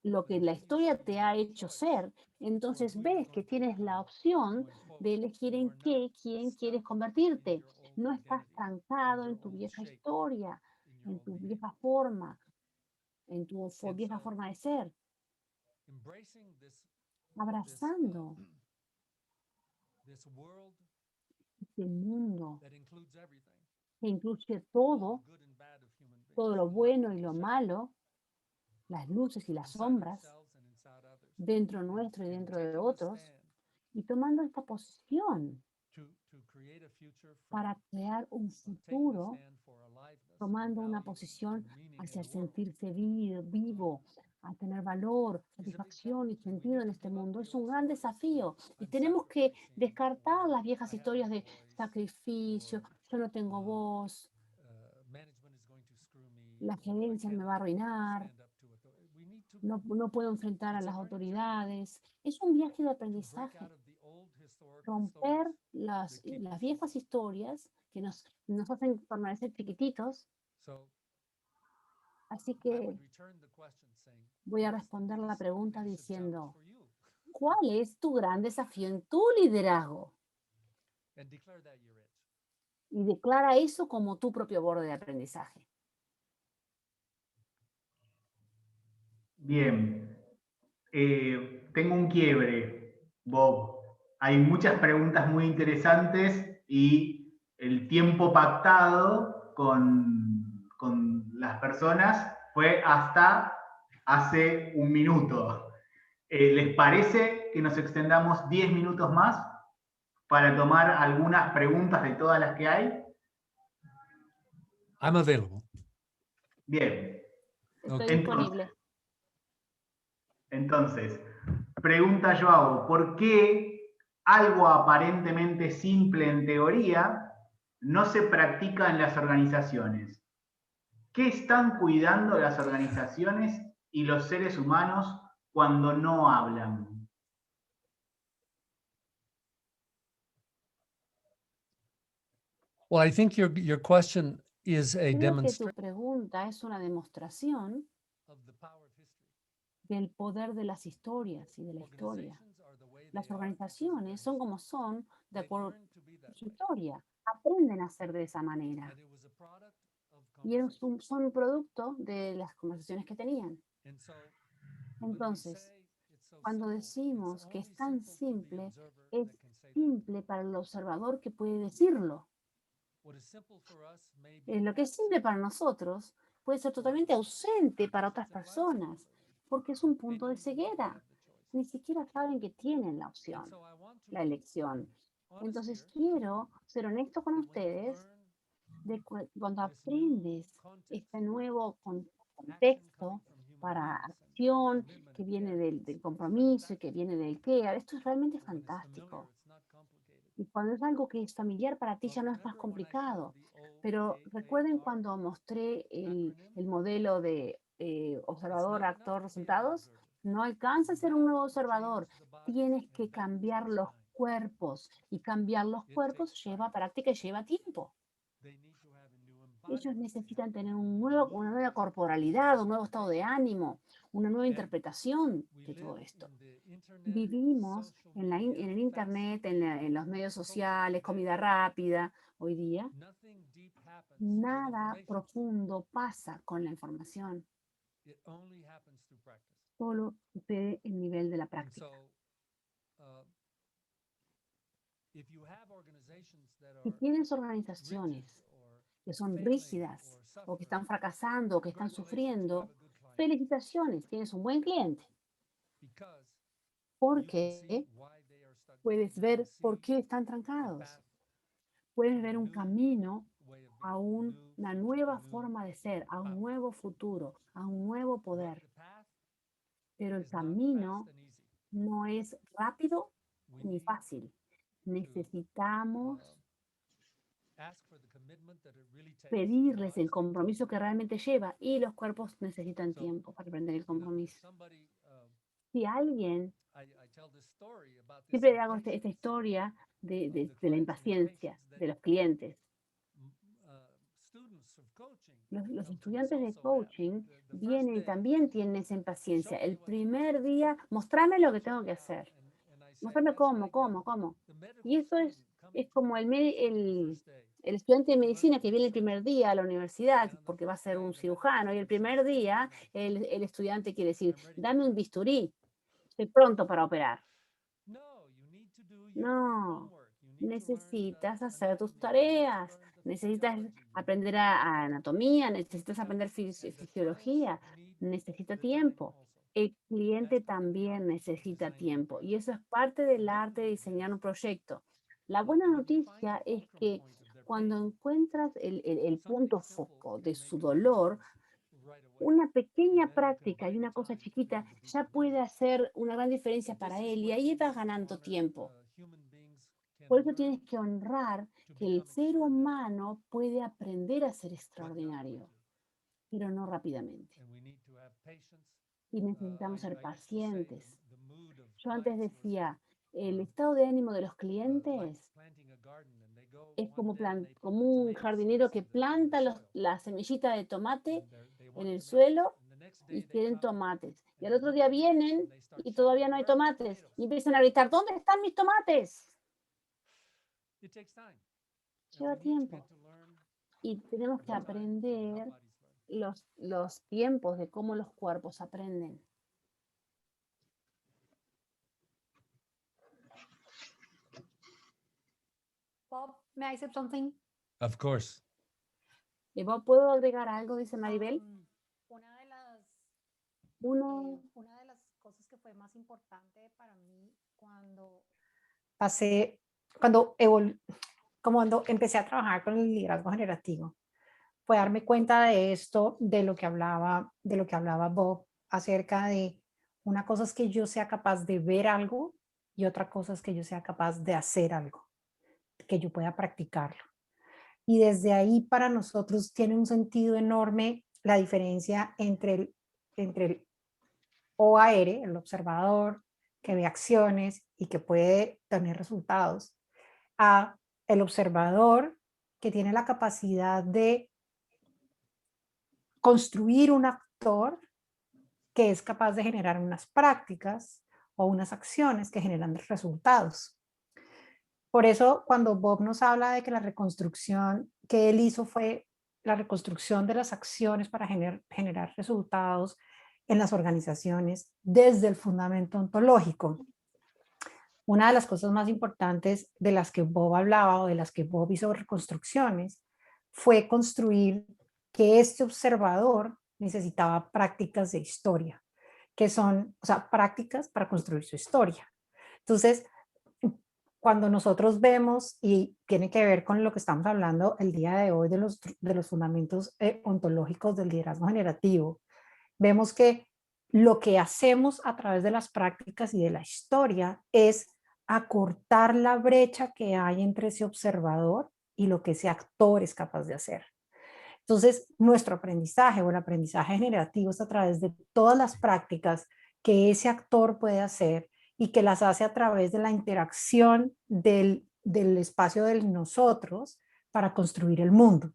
S9: lo que la historia te ha hecho ser, entonces ves que tienes la opción de elegir en quién quieres convertirte. No estás trancado en tu vieja historia, en tu vieja forma, en tu vieja forma de ser. Abrazando este mundo que incluye todo lo bueno y lo malo, las luces y las sombras, dentro nuestro y dentro de otros, y tomando esta posición para crear un futuro, tomando una posición hacia sentirse vivo, a tener valor, satisfacción y sentido en este mundo. Es un gran desafío y tenemos que descartar las viejas historias de sacrificio, yo no tengo voz, la gerencia me va a arruinar, no puedo enfrentar a las autoridades. Es un viaje de aprendizaje. Romper las viejas historias que nos hacen permanecer chiquititos. Así que voy a responder la pregunta diciendo, ¿cuál es tu gran desafío en tu liderazgo? Y declara eso como tu propio borde de aprendizaje.
S1: Bien. Tengo un quiebre, Bob. Hay muchas preguntas muy interesantes y el tiempo pactado con las personas fue hasta hace un minuto. ¿Les parece que nos extendamos 10 minutos más para tomar algunas preguntas de todas las que hay?
S12: I'm available.
S1: Bien.
S4: Estoy disponible.
S1: Entonces, pregunta Joao, ¿por qué algo aparentemente simple en teoría no se practica en las organizaciones? ¿Qué están cuidando las organizaciones y los seres humanos cuando no hablan?
S12: Well, I think your question is a
S9: Creo que tu
S12: demonstration
S9: pregunta es una demostración del poder de las historias y de la historia. Las organizaciones son como son de acuerdo a su historia. Aprenden a ser de esa manera. Y son un producto de las conversaciones que tenían. Entonces, cuando decimos que es tan simple, es simple para el observador que puede decirlo. Lo que es simple para nosotros puede ser totalmente ausente para otras personas, porque es un punto de ceguera. Ni siquiera saben que tienen la opción, la elección. Entonces quiero ser honesto con ustedes de cuando aprendes este nuevo contexto para acción que viene del compromiso y que viene del IKEA. Esto es realmente fantástico. Y cuando es algo que es familiar para ti ya no es más complicado. Pero recuerden cuando mostré el modelo de observador, actor, resultados. No alcanza a ser un nuevo observador. Tienes que cambiar los cuerpos. Y cambiar los cuerpos lleva práctica y lleva tiempo. Ellos necesitan tener una nueva corporalidad, un nuevo estado de ánimo, una nueva interpretación de todo esto. Vivimos en el Internet, en los medios sociales, comida rápida. Hoy día, nada profundo pasa con la información. Solo sucede en nivel de la práctica. Si tienes organizaciones que son rígidas o que están fracasando o que están sufriendo, felicitaciones, tienes un buen cliente. Porque puedes ver por qué están trancados. Puedes ver un camino a una nueva forma de ser, a un nuevo futuro, a un nuevo poder. Pero el camino no es rápido ni fácil. Necesitamos pedirles el compromiso que realmente lleva y los cuerpos necesitan tiempo para aprender el compromiso. Si alguien, siempre hago esta historia de la impaciencia de los clientes. Los estudiantes de coaching vienen y también tienen esa impaciencia. El primer día, mostrame lo que tengo que hacer. Mostrame cómo. Y eso es como el estudiante de medicina que viene el primer día a la universidad porque va a ser un cirujano y el primer día el estudiante quiere decir, dame un bisturí, estoy pronto para operar. No, necesitas hacer tus tareas, necesitas aprender a anatomía, necesitas aprender fisiología, necesita tiempo. El cliente también necesita tiempo y eso es parte del arte de diseñar un proyecto. La buena noticia es que cuando encuentras el punto foco de su dolor, una pequeña práctica y una cosa chiquita ya puede hacer una gran diferencia para él y ahí vas ganando tiempo. Por eso tienes que honrar que el ser humano puede aprender a ser extraordinario, pero no rápidamente. Y necesitamos ser pacientes. Yo antes decía, el estado de ánimo de los clientes es como un jardinero que planta la semillita de tomate en el suelo y quieren tomates. Y al otro día vienen y todavía no hay tomates. Y empiezan a gritar, ¿dónde están mis tomates? Lleva tiempo. Y tenemos que aprender los tiempos de cómo los cuerpos aprenden.
S13: Bob, may I say something?
S12: Of course.
S9: Bob, ¿puedo agregar algo? Dice Maribel.
S13: Una de las cosas que fue más importante para mí cuando empecé a trabajar con el liderazgo generativo fue darme cuenta de esto, de lo que hablaba Bob, acerca de una cosa es que yo sea capaz de ver algo y otra cosa es que yo sea capaz de hacer algo, que yo pueda practicarlo. Y desde ahí para nosotros tiene un sentido enorme la diferencia entre el OAR, el observador, que ve acciones y que puede tener resultados, a el observador que tiene la capacidad de construir un actor que es capaz de generar unas prácticas o unas acciones que generan resultados. Por eso, cuando Bob nos habla de que la reconstrucción que él hizo fue la reconstrucción de las acciones para generar resultados en las organizaciones desde el fundamento ontológico. Una de las cosas más importantes de las que Bob hablaba o de las que Bob hizo reconstrucciones fue construir que este observador necesitaba prácticas de historia, que son, prácticas para construir su historia. Entonces, cuando nosotros vemos, y tiene que ver con lo que estamos hablando el día de hoy de los fundamentos ontológicos del liderazgo generativo, vemos que lo que hacemos a través de las prácticas y de la historia es acortar la brecha que hay entre ese observador y lo que ese actor es capaz de hacer. Entonces, nuestro aprendizaje o el aprendizaje generativo es a través de todas las prácticas que ese actor puede hacer y que las hace a través de la interacción del espacio de nosotros para construir el mundo.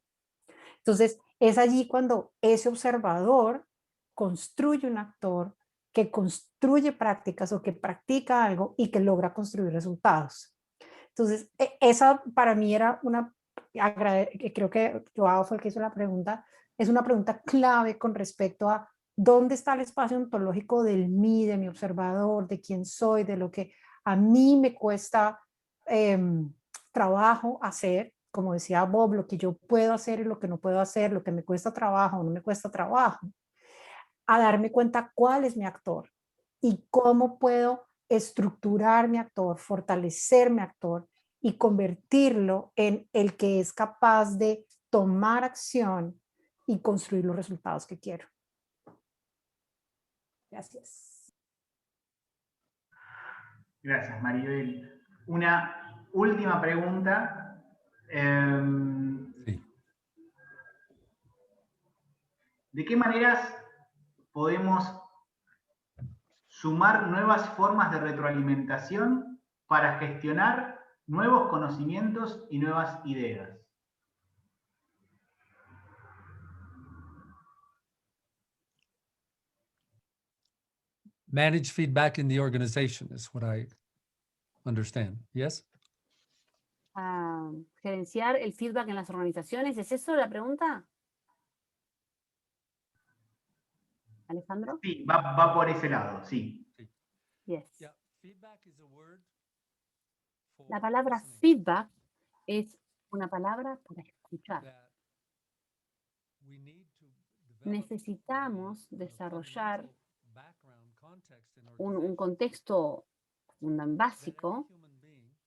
S13: Entonces, es allí cuando ese observador construye un actor que construye prácticas o que practica algo y que logra construir resultados. Entonces, esa para mí era creo que Joao fue el que hizo la pregunta, es una pregunta clave con respecto a dónde está el espacio ontológico del mí, de mi observador, de quién soy, de lo que a mí me cuesta trabajo hacer, como decía Bob, lo que yo puedo hacer y lo que no puedo hacer, lo que me cuesta trabajo o no me cuesta trabajo, a darme cuenta cuál es mi actor y cómo puedo estructurar mi actor, fortalecer mi actor y convertirlo en el que es capaz de tomar acción y construir los resultados que quiero. Gracias.
S1: Gracias, Maribel. Una última pregunta.
S12: Sí.
S1: ¿De qué maneras podemos sumar nuevas formas de retroalimentación para gestionar nuevos conocimientos y nuevas ideas?
S12: Manage feedback in the organization is what I understand. Yes?
S9: Gerenciar el feedback en las organizaciones, ¿es eso la pregunta? Alejandro?
S1: Sí, va por ese lado, sí.
S9: Yes. La palabra feedback es una palabra para escuchar. Necesitamos desarrollar un contexto básico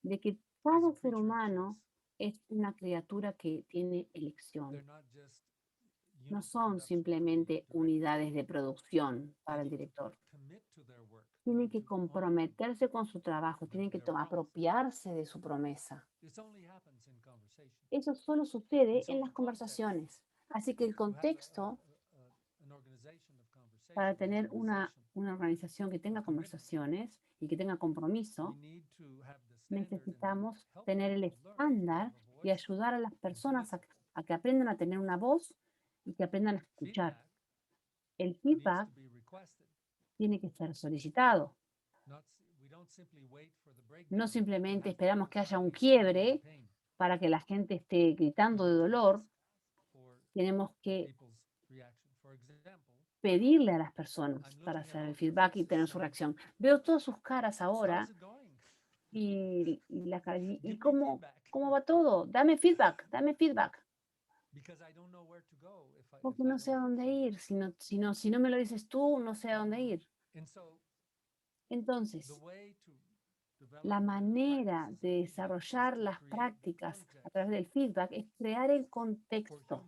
S9: de que cada ser humano es una criatura que tiene elección. No son simplemente unidades de producción para el director. Tienen que comprometerse con su trabajo, tienen que apropiarse de su promesa. Eso solo sucede en las conversaciones. Así que el contexto para tener una organización que tenga conversaciones y que tenga compromiso, necesitamos tener el estándar y ayudar a las personas a que aprendan a tener una voz y que aprendan a escuchar. El feedback tiene que ser solicitado. No simplemente esperamos que haya un quiebre para que la gente esté gritando de dolor. Tenemos que pedirle a las personas para hacer el feedback y tener su reacción. Veo todas sus caras ahora y cómo va todo. Dame feedback, dame feedback. Porque no sé a dónde ir. Si no me lo dices tú, no sé a dónde ir. Entonces, la manera de desarrollar las prácticas a través del feedback es crear el contexto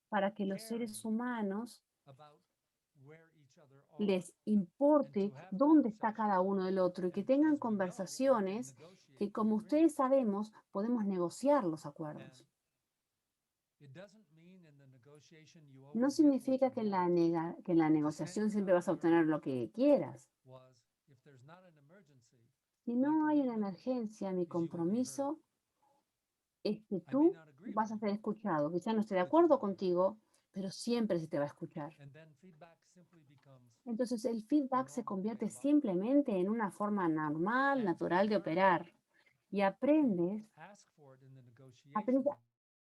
S9: para que los seres humanos les importe dónde está cada uno del otro y que tengan conversaciones que, como ustedes sabemos, podemos negociar los acuerdos. No significa que en la negociación siempre vas a obtener lo que quieras. Si no hay una emergencia, mi compromiso es que tú vas a ser escuchado. Quizá no esté de acuerdo contigo, pero siempre se te va a escuchar. Entonces el feedback se convierte simplemente en una forma normal, natural de operar. Y aprendes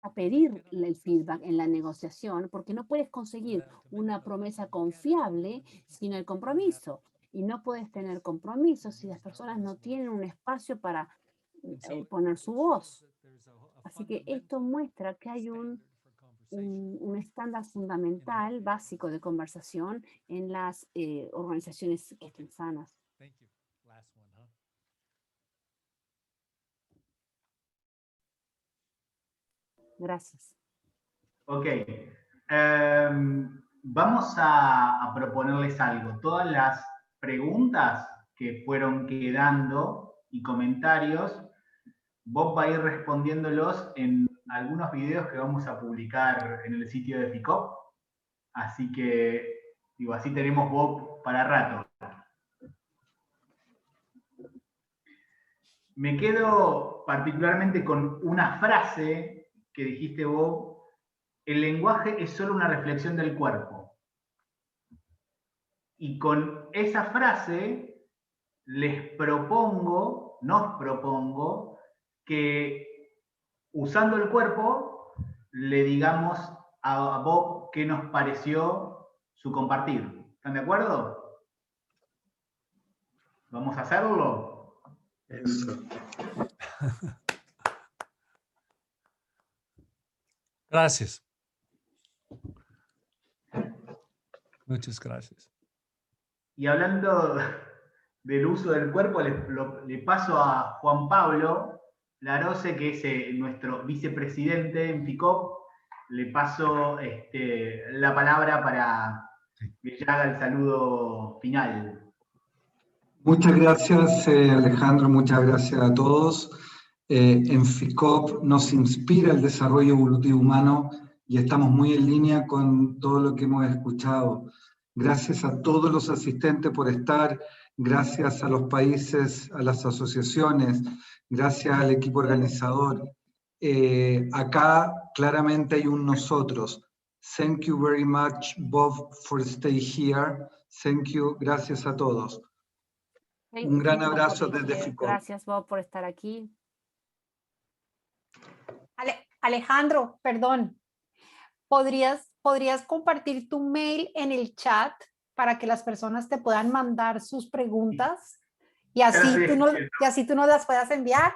S9: a pedir el feedback en la negociación, porque no puedes conseguir una promesa confiable sin el compromiso. Y no puedes tener compromiso si las personas no tienen un espacio para poner su voz. Así que esto muestra que hay un estándar fundamental, básico de conversación en las organizaciones que estén sanas. Gracias.
S1: Ok. Vamos a proponerles algo. Todas las preguntas que fueron quedando y comentarios, Bob va a ir respondiéndolos en algunos videos que vamos a publicar en el sitio de FICOP. Así que, así tenemos Bob para rato. Me quedo particularmente con una frase que dijiste, Bob. El lenguaje es solo una reflexión del cuerpo. Y con esa frase nos propongo que usando el cuerpo le digamos a Bob qué nos pareció su compartir. ¿Están de acuerdo? ¿Vamos a hacerlo?
S7: Eso.
S12: Gracias. Muchas gracias.
S1: Y hablando del uso del cuerpo, le paso a Juan Pablo Larose, que es nuestro vicepresidente en FICOP. Le paso la palabra para que ya haga el saludo final.
S7: Muchas gracias, Alejandro, muchas gracias a todos. En FICOP nos inspira el desarrollo evolutivo humano y estamos muy en línea con todo lo que hemos escuchado. Gracias a todos los asistentes por estar, gracias a los países, a las asociaciones, gracias al equipo organizador. Acá claramente hay un nosotros. Thank you very much, Bob, for stay here. Thank you, gracias a todos. Un gran abrazo desde FICOP.
S9: Gracias, Bob, por estar aquí.
S13: Alejandro, perdón. ¿Podrías compartir tu mail en el chat para que las personas te puedan mandar sus preguntas y así tú nos las puedas enviar?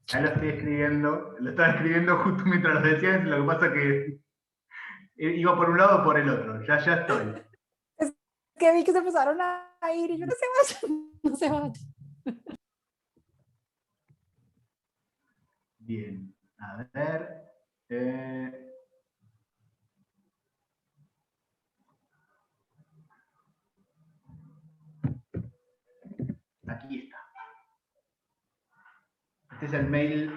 S1: Ya lo estoy escribiendo, lo estaba escribiendo justo mientras lo decías, lo que pasa que iba por un lado o por el otro, ya estoy.
S13: Es que vi que se empezaron a ir y yo no se vayan, no se vayan.
S1: Bien, a ver. Aquí está. Este es el mail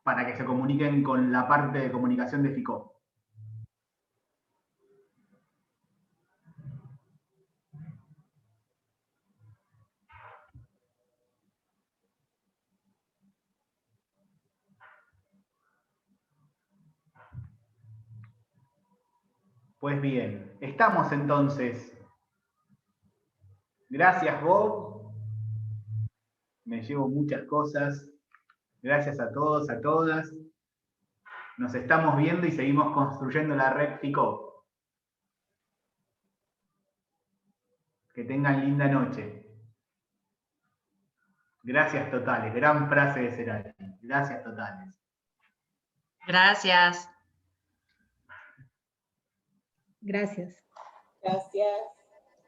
S1: para que se comuniquen con la parte de comunicación de FICOP. Pues bien, estamos entonces. Gracias, Bob. Me llevo muchas cosas. Gracias a todos, a todas. Nos estamos viendo y seguimos construyendo la red FICOP. Que tengan linda noche. Gracias totales. Gran frase de Cerati. Gracias totales.
S8: Gracias.
S2: Gracias. Gracias.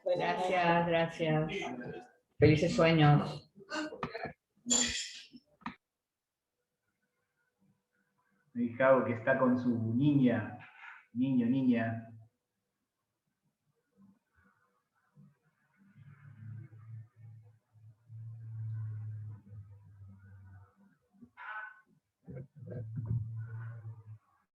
S2: Buenas noches. Gracias. Felices sueños.
S1: Mi hija que está con su niña, niña,